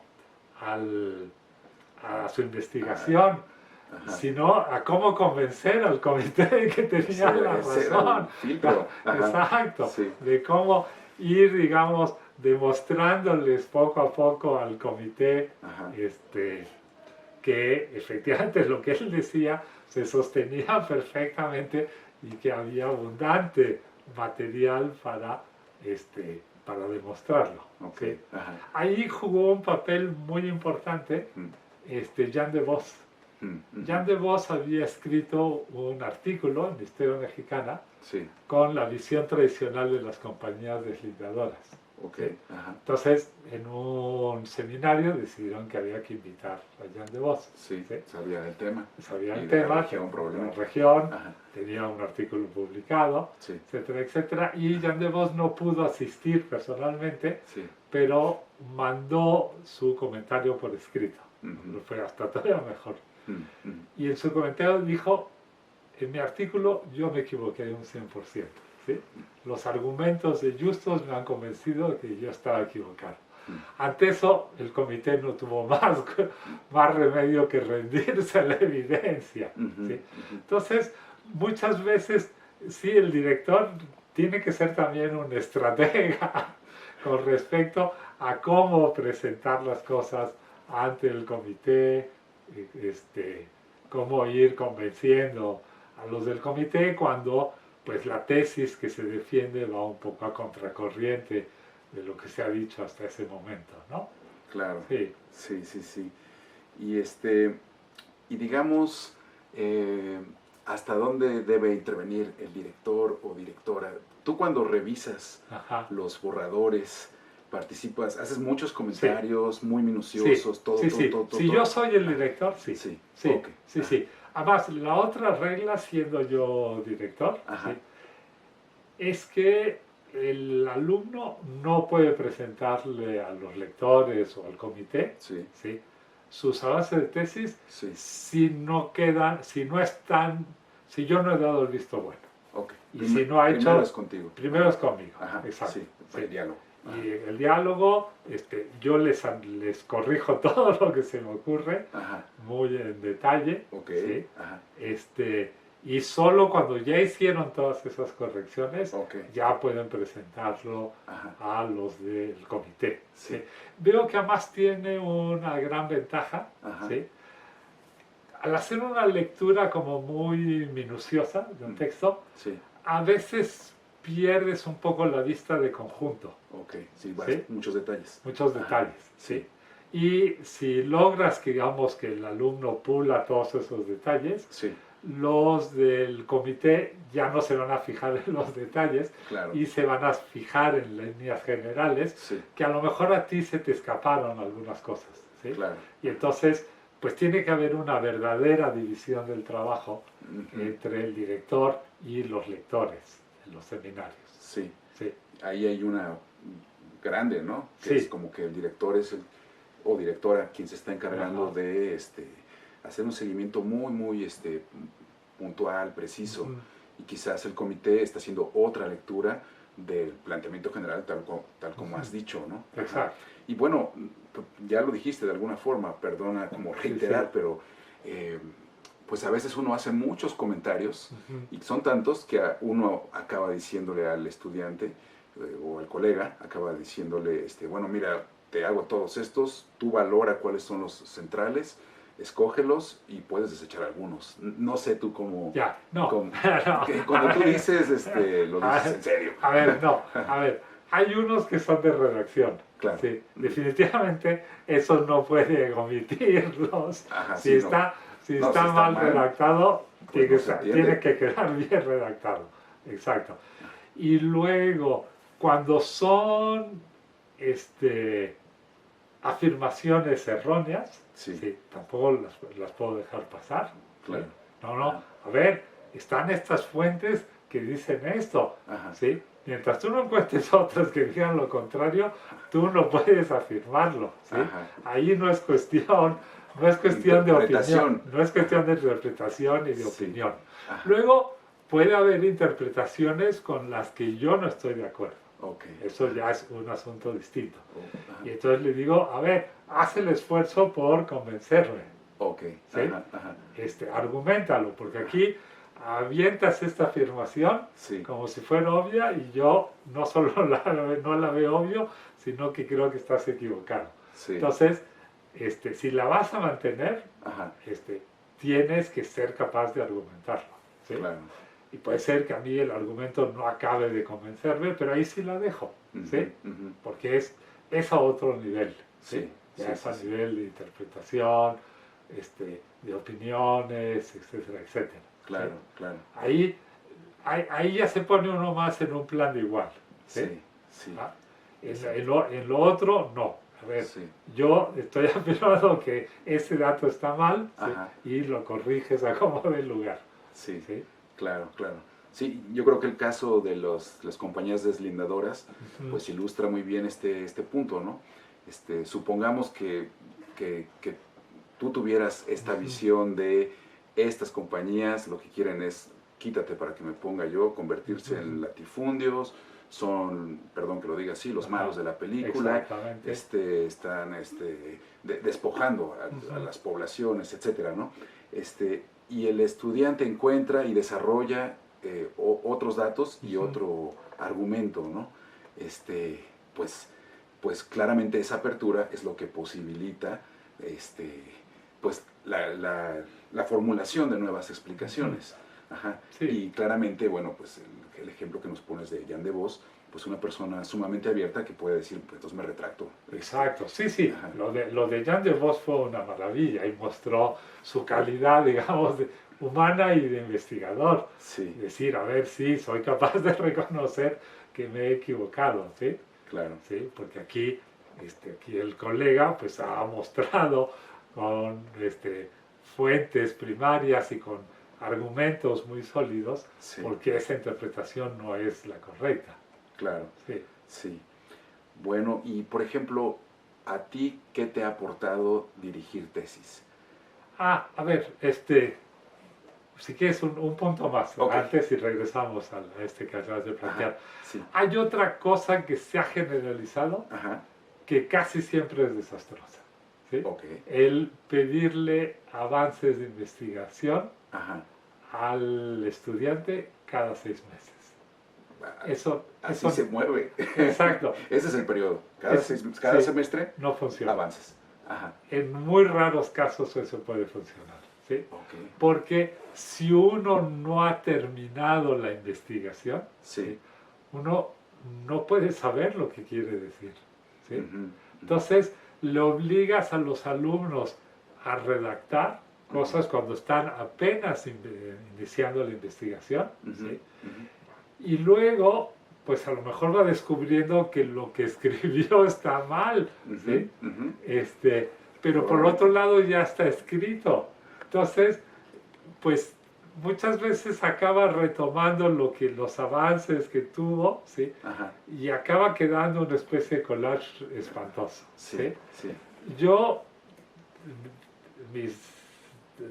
a su investigación, sino a cómo convencer al comité de que tenía la razón. Exacto. Sí. De cómo ir, digamos, demostrándoles poco a poco al comité que efectivamente lo que él decía se sostenía perfectamente y que había abundante material para demostrarlo. Okay. ¿Sí? Ahí jugó un papel muy importante Jan de Vos. Jan de Vos había escrito un artículo en la Historia Mexicana con la visión tradicional de las compañías deslindadoras. Okay. Entonces, en un seminario decidieron que había que invitar a Jan de Vos. Sí, sabía del tema. Sabía el tema, la región, tenía un artículo publicado, etcétera, etcétera. Y Jan de Vos no pudo asistir personalmente, pero mandó su comentario por escrito. Fue hasta todavía mejor. Y en su comentario dijo, en mi artículo yo me equivoqué un 100%. ¿Sí? Los argumentos de Justus me han convencido de que yo estaba equivocado. Ante eso, el comité no tuvo más remedio que rendirse a la evidencia. ¿Sí? Entonces, muchas veces, sí, el director tiene que ser también un estratega con respecto a cómo presentar las cosas ante el comité, cómo ir convenciendo a los del comité cuando pues la tesis que se defiende va un poco a contracorriente de lo que se ha dicho hasta ese momento, ¿no? Claro. Sí. Sí. Y digamos, ¿hasta dónde debe intervenir el director o directora? Tú cuando revisas los borradores, participas, haces muchos comentarios muy minuciosos, todo. Si yo soy el director, sí. Sí. Además, la otra regla, siendo yo director, es que el alumno no puede presentarle a los lectores o al comité sus avances de tesis si yo no he dado el visto bueno. Ok. Y si no ha hecho... Primero es contigo. Primero es conmigo. Ajá, Exacto. sí, Sí. el diálogo. Y el diálogo, yo les corrijo todo lo que se me ocurre, Ajá, muy en detalle, ok. ¿sí? Ajá, Y solo cuando ya hicieron todas esas correcciones, ok. ya pueden presentarlo Ajá, a los del comité. sí. ¿Sí? Veo que además tiene una gran ventaja, Ajá. ¿sí? Al hacer una lectura como muy minuciosa de un texto, Sí, a veces pierdes un poco la vista de conjunto, ok. Sí, ¿sí? muchos detalles. Muchos Ajá, detalles, sí. ¿sí? Y si logras que, digamos, que el alumno pula todos esos detalles, Sí, los del comité ya no se van a fijar en los detalles claro. y se van a fijar en líneas generales, Sí, que a lo mejor a ti se te escaparon algunas cosas, ¿sí? claro. Y entonces, pues tiene que haber una verdadera división del trabajo Ujú, entre el director y los lectores en los seminarios. sí. Sí, Ahí hay una grande, ¿no? Que Sí. es como que el director es o directora quien se está encargando Ajá. de hacer un seguimiento muy puntual, preciso. Ujú. Y quizás el comité está haciendo otra lectura del planteamiento general tal como has dicho, ¿no? Ajá. Exacto. Y bueno, ya lo dijiste de alguna forma, perdona como reiterar, Sí. pero pues a veces uno hace muchos comentarios Ujú. y son tantos que uno acaba diciéndole al estudiante o al colega, acaba diciéndole, bueno, mira, te hago todos estos, tú valora cuáles son los centrales, escógelos y puedes desechar algunos. No sé tú cómo... Ya, no. No. Que cuando tú dices, lo A dices ver, en serio. A ver, no. A ver, hay unos que son de redacción. Claro. Sí, definitivamente esos no puede omitirlos. Ajá, Si sí, está, si no, está mal redactado, pues no se tiene entiende. que quedar bien redactado. Exacto. Y luego, cuando son afirmaciones erróneas, Sí, sí, tampoco las puedo dejar pasar. ¿Sí? claro. No, Ajá. a ver, están estas fuentes que dicen esto, Ajá. ¿sí? Mientras tú no encuentres otras que digan lo contrario, tú no puedes afirmarlo, ¿sí? Ajá. Ahí no es cuestión de opinión, Interpretación. no es cuestión Ajá. de interpretación y de Sí. opinión. Ajá. Luego, puede haber interpretaciones con las que yo no estoy de acuerdo. Ok. Eso ya es un asunto distinto. Ajá. Y entonces le digo, a ver, haz el esfuerzo por convencerme. Ok. ¿Sí? Ajá. Ajá. Argumentalo, porque aquí avientas esta afirmación Sí. como si fuera obvia y yo no solo no la veo obvio, sino que creo que estás equivocado. Sí. Entonces, si la vas a mantener, Ajá. tienes que ser capaz de argumentarlo. ¿Sí? Claro. Y puede ser que a mí el argumento no acabe de convencerme, pero ahí sí la dejo, ¿sí? Ujú. Porque es a otro nivel, ¿sí? Sí. Ya Sí, es a sí, nivel de interpretación, de opiniones, etcétera, etcétera. Claro, ¿sí? claro. Ahí ya se pone uno más en un plan de igual, ¿sí? Sí, sí. ¿Ah? En lo otro, no. A ver, Sí. yo estoy afirmando que ese dato está mal, ¿sí? Ajá. Y lo corriges a como del lugar. Sí. ¿Sí? Claro, claro. Sí, yo creo que el caso de las compañías deslindadoras, pues ilustra muy bien este punto, ¿no? Supongamos que tú tuvieras esta visión de estas compañías, lo que quieren es, quítate para que me ponga yo, convertirse en latifundios, son, perdón que lo diga así, los malos de la película, están despojando a las poblaciones, etcétera, ¿no? Y el estudiante encuentra y desarrolla otros datos y otro argumento, ¿no? Pues claramente esa apertura es lo que posibilita pues la formulación de nuevas explicaciones. Ajá. Sí. Y claramente, bueno, pues el ejemplo que nos pones de Jan de Vos, pues una persona sumamente abierta que puede decir, pues entonces me retracto. Exacto, sí. Ajá. Lo de Jan de Vos fue una maravilla y mostró su calidad, digamos, humana y de investigador. Sí. Decir, a ver, sí, soy capaz de reconocer que me he equivocado, ¿sí? Claro. ¿Sí? Porque aquí el colega pues ha mostrado con fuentes primarias y con argumentos muy sólidos Sí. porque esa interpretación no es la correcta. Claro. Sí. Sí. Bueno, y por ejemplo, ¿a ti qué te ha aportado dirigir tesis? A ver, si quieres un punto más, Ok. antes y regresamos a este que acabas de plantear. Ajá, sí. Hay otra cosa que se ha generalizado Ajá, que casi siempre es desastrosa. ¿Sí? ok. El pedirle avances de investigación Ajá. al estudiante cada 6 meses. Así Eso se mueve. exacto, Ese es el periodo. Cada, Es- cada sí, semestre no funciona. avanzas. Ajá. En muy raros casos eso puede funcionar. ¿Sí? Ok. Porque si uno no ha terminado la investigación, Sí. ¿sí? Uno no puede saber lo que quiere decir. ¿Sí? Ujú, Entonces, le obligas a los alumnos a redactar cosas cuando están apenas iniciando la investigación, ujú, ¿sí? ujú. Y luego, pues a lo mejor va descubriendo que lo que escribió está mal, ¿sí? Ujú, ujú. Pero por otro lado ya está escrito. Entonces, pues muchas veces acaba retomando los avances que tuvo, ¿sí? Ajá. Y acaba quedando una especie de collage espantoso, Sí, ¿sí? sí. Yo, mis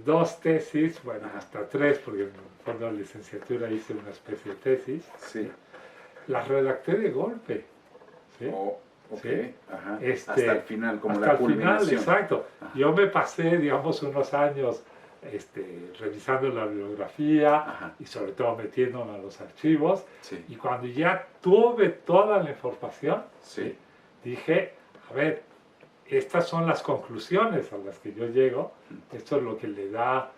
2 tesis, bueno, Ajá. hasta 3, porque en el fondo de licenciatura hice una especie de tesis, Sí. las redacté de golpe, ¿sí? Oh, ok. ¿Sí? Ajá. Este, Hasta el final, como hasta la el final, culminación. exacto. Ajá. Yo me pasé, digamos, unos años revisando la bibliografía Ajá. y sobre todo metiéndome a los archivos. Sí. Y cuando ya tuve toda la información, Sí. dije, a ver, estas son las conclusiones a las que yo llego, esto es lo que le va a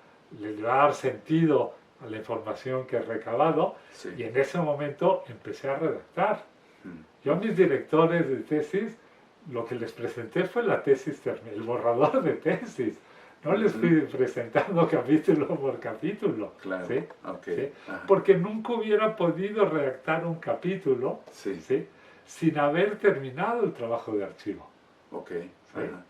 dar sentido a la información que he recabado, Sí. y en ese momento empecé a redactar. Mm. Yo a mis directores de tesis, lo que les presenté fue la tesis, el borrador de tesis. No les fui presentando capítulo por capítulo. Claro. ¿Sí? Ok. ¿Sí? Ajá. Porque nunca hubiera podido redactar un capítulo, Sí. ¿sí? Sin haber terminado el trabajo de archivo. Ok. ¿Sí? Ajá.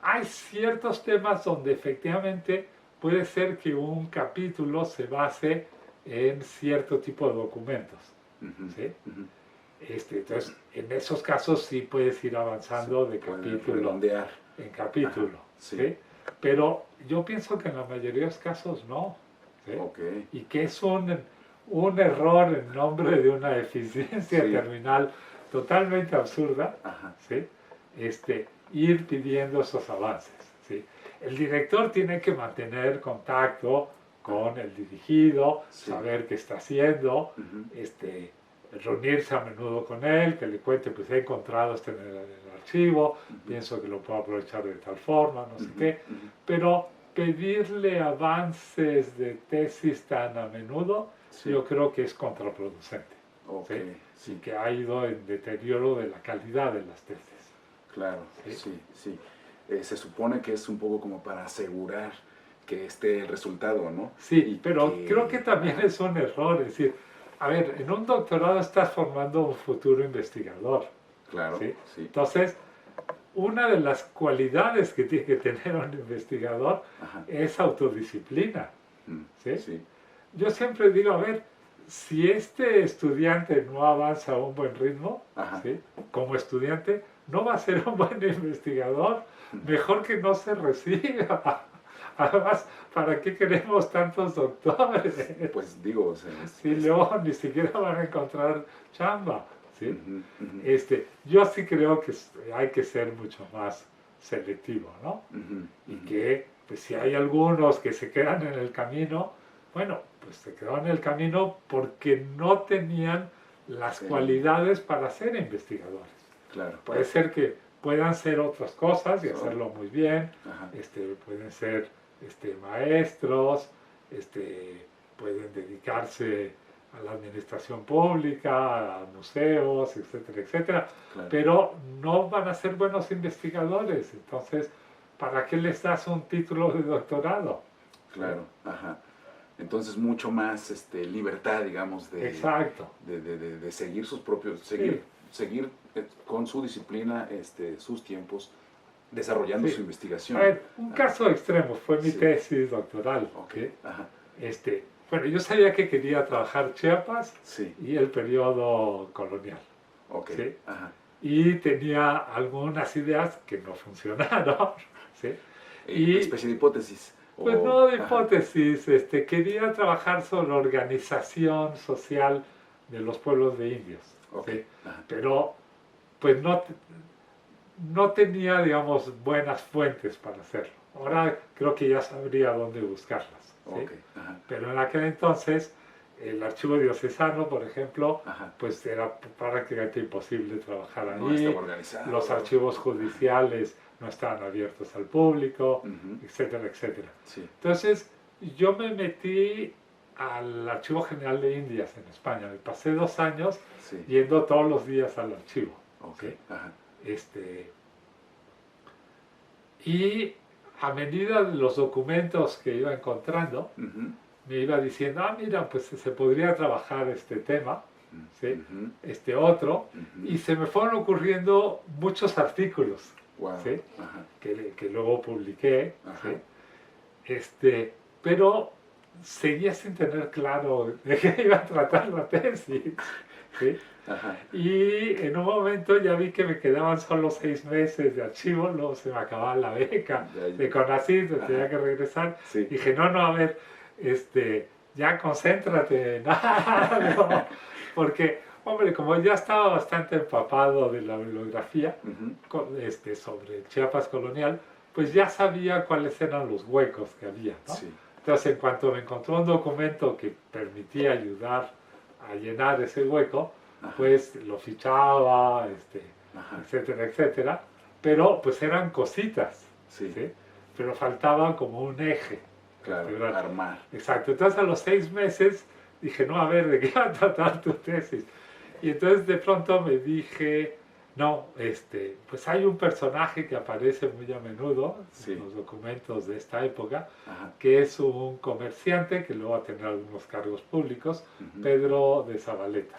Hay ciertos temas donde efectivamente puede ser que un capítulo se base en cierto tipo de documentos. Ujú, ¿Sí? ujú. Entonces, en esos casos sí puedes ir avanzando de Puede capítulo redondear. en capítulo. Ajá, sí. ¿Sí? Pero yo pienso que en la mayoría de los casos no. ¿Sí? Ok. Y que es un error en nombre de una eficiencia Sí. terminal totalmente absurda, Ajá. ¿sí? Ir pidiendo esos avances. ¿Sí? El director tiene que mantener contacto con el dirigido, Sí. saber qué está haciendo, Ujú. reunirse a menudo con él, que le cuente, pues he encontrado esto en el archivo, pienso que lo puedo aprovechar de tal forma, no sé Ujú, qué, ujú. pero pedirle avances de tesis tan a menudo, Sí. yo creo que es contraproducente. Ok. ¿Sí? Sí. Y que ha ido en deterioro de la calidad de las tesis. Claro. Sí. Sí. Sí. Se supone que es un poco como para asegurar que esté el resultado, ¿no? Sí, Y pero creo que también ajá. es un error, es decir, a ver, en un doctorado estás formando un futuro investigador, Claro. ¿sí? Sí. Entonces, una de las cualidades que tiene que tener un investigador Ajá. es autodisciplina, Mm, ¿sí? Sí. Yo siempre digo, a ver, si este estudiante no avanza a un buen ritmo, Ajá. ¿sí? Como estudiante, no va a ser un buen investigador, mejor que no se reciba. Además, ¿para qué queremos tantos doctores? Pues digo, o sea, Si luego ni siquiera van a encontrar chamba, ¿sí? ujú, ujú, Yo sí creo que hay que ser mucho más selectivo, ¿no? ujú, Y ujú. que pues, si hay algunos que se quedan en el camino, bueno, pues se quedaron en el camino porque no tenían las Sí. cualidades para ser investigadores. Claro. Puede ser que puedan ser otras cosas y So- hacerlo muy bien, Ajá. pueden ser maestros, pueden dedicarse a la administración pública, a museos, etcétera, etcétera, Claro. pero no van a ser buenos investigadores. Entonces, ¿para qué les das un título de doctorado? Claro. Ajá. Entonces mucho más libertad, digamos, Exacto. de seguir sus propios, Sí. seguir con su disciplina, sus tiempos, desarrollando Sí. su investigación. A ver, un caso extremo fue mi Sí. tesis doctoral. Ok. ¿Sí? Ajá. Bueno, yo sabía que quería trabajar Chiapas Sí. y el periodo colonial. Ok. Sí. Ajá. Y tenía algunas ideas que no funcionaron. ¿Sí? Y Especie de hipótesis. Pues O- no de ajá, hipótesis, quería trabajar sobre organización social de los pueblos de indios, ok, ¿sí? ajá, Pero pues no tenía, digamos, buenas fuentes para hacerlo. ok, Ahora creo que ya sabría dónde buscarlas, ¿sí? ok, ajá, Pero en aquel entonces el archivo diocesano, por ejemplo, ajá. pues era prácticamente imposible trabajar No estaba ahí, los organizado. archivos Ajá, judiciales no estaban abiertos al público, ujú, etcétera, etcétera. sí, Entonces yo me metí al Archivo General de Indias en España, me pasé 2 años sí, yendo todos los días al archivo, ok, ¿sí? ajá, Este, y a medida de los documentos que iba encontrando, ujú, me iba diciendo, ah, mira, pues se podría trabajar este tema, ¿sí? ujú, Este otro, ujú. y se me fueron ocurriendo muchos artículos, Wow, ¿sí? ajá, Que luego publiqué, ajá, ¿sí? Pero seguía sin tener claro de qué iba a tratar la tesis, ¿sí? ajá, Y en un momento ya vi que me quedaban solo 6 meses de archivo, luego se me acababa la beca de ahí, de CONACYT, me tenía ajá, que regresar. sí, Dije, no, a ver, ya concéntrate en algo, porque, hombre, como ya estaba bastante empapado de la bibliografía ujú, sobre Chiapas colonial, pues ya sabía cuáles eran los huecos que había, ¿no? sí, Entonces, en cuanto me encontró un documento que permitía ayudar a llenar ese hueco, ajá, pues lo fichaba, ajá, etcétera, etcétera. Pero pues eran cositas, sí, ¿sí? Pero faltaba como un eje claro, vertebral. armar, Exacto. Entonces a los 6 meses dije, no, a ver, ¿de qué va a tratar tu tesis? Y entonces de pronto me dije, no, pues hay un personaje que aparece muy a menudo en sí, los documentos de esta época, ajá, que es un comerciante que luego va a tener algunos cargos públicos, ujú, Pedro de Zabaleta.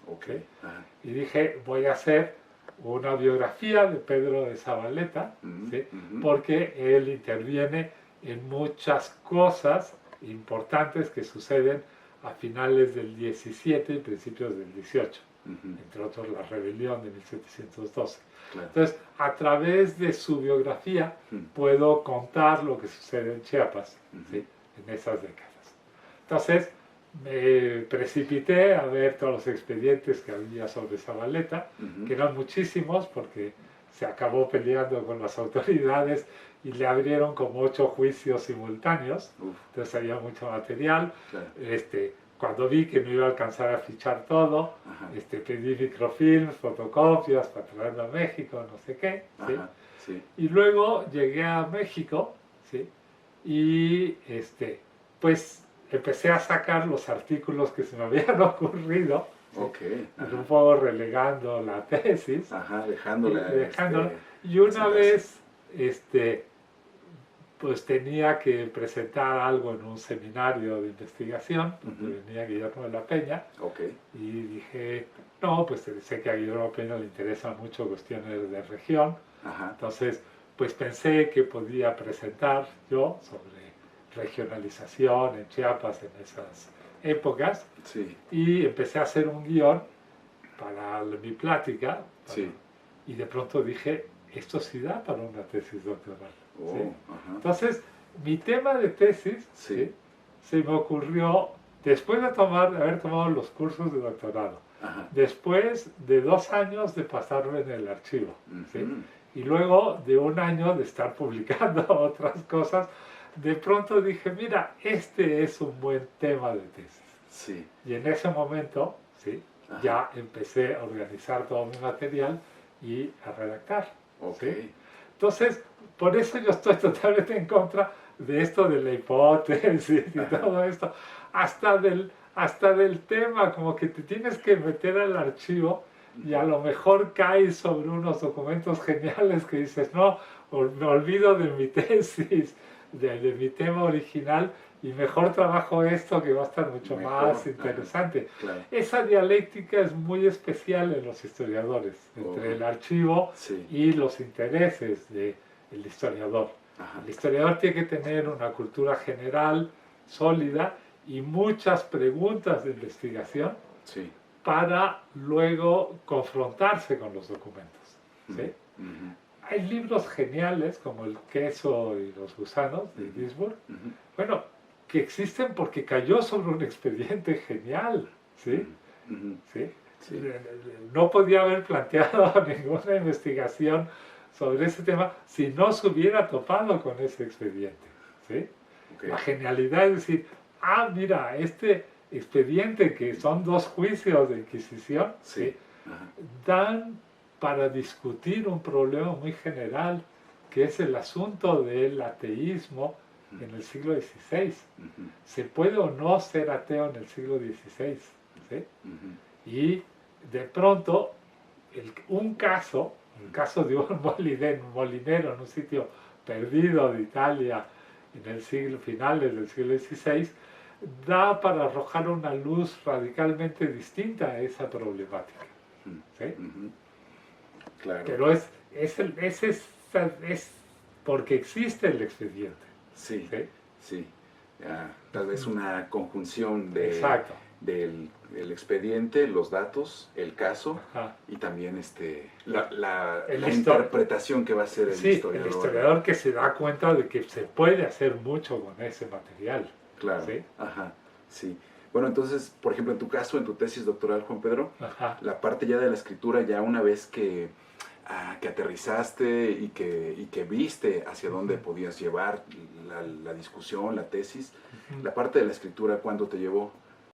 ok, ¿Sí? ajá, Y dije, voy a hacer una biografía de Pedro de Zabaleta, ujú, ¿sí? ujú, Porque él interviene en muchas cosas importantes que suceden a finales del 17 y principios del 18, ujú, entre otros la rebelión de 1712. claro, Entonces, a través de su biografía ujú, puedo contar lo que sucede en Chiapas, ujú, ¿sí? En esas décadas. Entonces, me precipité a ver todos los expedientes que había sobre Zabaleta, ujú, que eran muchísimos porque se acabó peleando con las autoridades y le abrieron como 8 juicios simultáneos, uf, entonces había mucho material. claro, Cuando vi que no iba a alcanzar a fichar todo, ajá, pedí microfilms, fotocopias para traerlo a México, no sé qué, ¿sí? ajá, sí, Y luego llegué a México, ¿sí? Y pues empecé a sacar los artículos que se me habían ocurrido, ¿sí? ok, Y un ajá, poco relegando la tesis, ajá, y dejándola, dejándola. Y una presentarse, vez, pues tenía que presentar algo en un seminario de investigación, donde ujú, venía Guillermo de la Peña, ok, y dije, no, pues sé que a Guillermo Peña le interesan mucho cuestiones de región, ajá, entonces pues pensé que podía presentar yo sobre regionalización en Chiapas en esas épocas, sí, y empecé a hacer un guión para mi plática, sí, y de pronto dije, esto sí da para una tesis doctoral, ¿sí? oh, ajá, Entonces, mi tema de tesis, sí, ¿sí? Se me ocurrió después de haber tomado los cursos de doctorado, ajá, después de 2 años de pasarlo en el archivo, ¿sí? ujú, Y luego de un año de estar publicando otras cosas, de pronto dije, mira, este es un buen tema de tesis. sí, Y en ese momento, ¿sí? ajá, Ya empecé a organizar todo mi material y a redactar, ok, ¿sí? Entonces, por eso yo estoy totalmente en contra de esto de la hipótesis y ajá, todo esto, hasta del tema, como que te tienes que meter al archivo y a lo mejor caes sobre unos documentos geniales que dices, no, me olvido de mi tesis, de mi tema original y mejor trabajo esto que va a estar mucho mejor, más ajá, interesante. claro, Esa dialéctica es muy especial en los historiadores, entre ojo, el archivo sí, y los intereses del historiador. ajá, El historiador tiene que tener una cultura general sólida y muchas preguntas de investigación sí, para luego confrontarse con los documentos, ujú, ¿sí? ujú, hay libros geniales como El queso y los gusanos de Gisbert, bueno, que existen porque cayó sobre un expediente genial, ¿sí? ¿Sí? Sí. No podía haber planteado ninguna investigación sobre ese tema si no se hubiera topado con ese expediente, ¿sí? Okay. La genialidad es decir, ah, mira, este expediente que son 2 juicios de Inquisición, Sí. ¿sí? Dan para discutir un problema muy general, que es el asunto del ateísmo en el siglo XVI. ¿Se puede o no ser ateo en el siglo XVI? ¿Sí? Y de pronto, un caso, el caso de un molinero en un sitio perdido de Italia en el siglo, finales del siglo XVI, da para arrojar una luz radicalmente distinta a esa problemática. ¿Sí? Claro. Pero es porque existe el expediente. Sí, ¿sí? Sí. Tal vez una conjunción de, Exacto. del expediente, los datos, el caso. Ajá. Y también la El interpretación que va a hacer el historiador. El historiador que se da cuenta de que se puede hacer mucho con ese material. Claro. ¿Sí? Ajá. Sí. Bueno, entonces, por ejemplo, en tu caso, en tu tesis doctoral, Juan Pedro, Ajá. la parte ya de la escritura, ya una vez que aterrizaste y que viste hacia dónde podías llevar la discusión, la tesis, la parte de la escritura, ¿cuánto te llevó?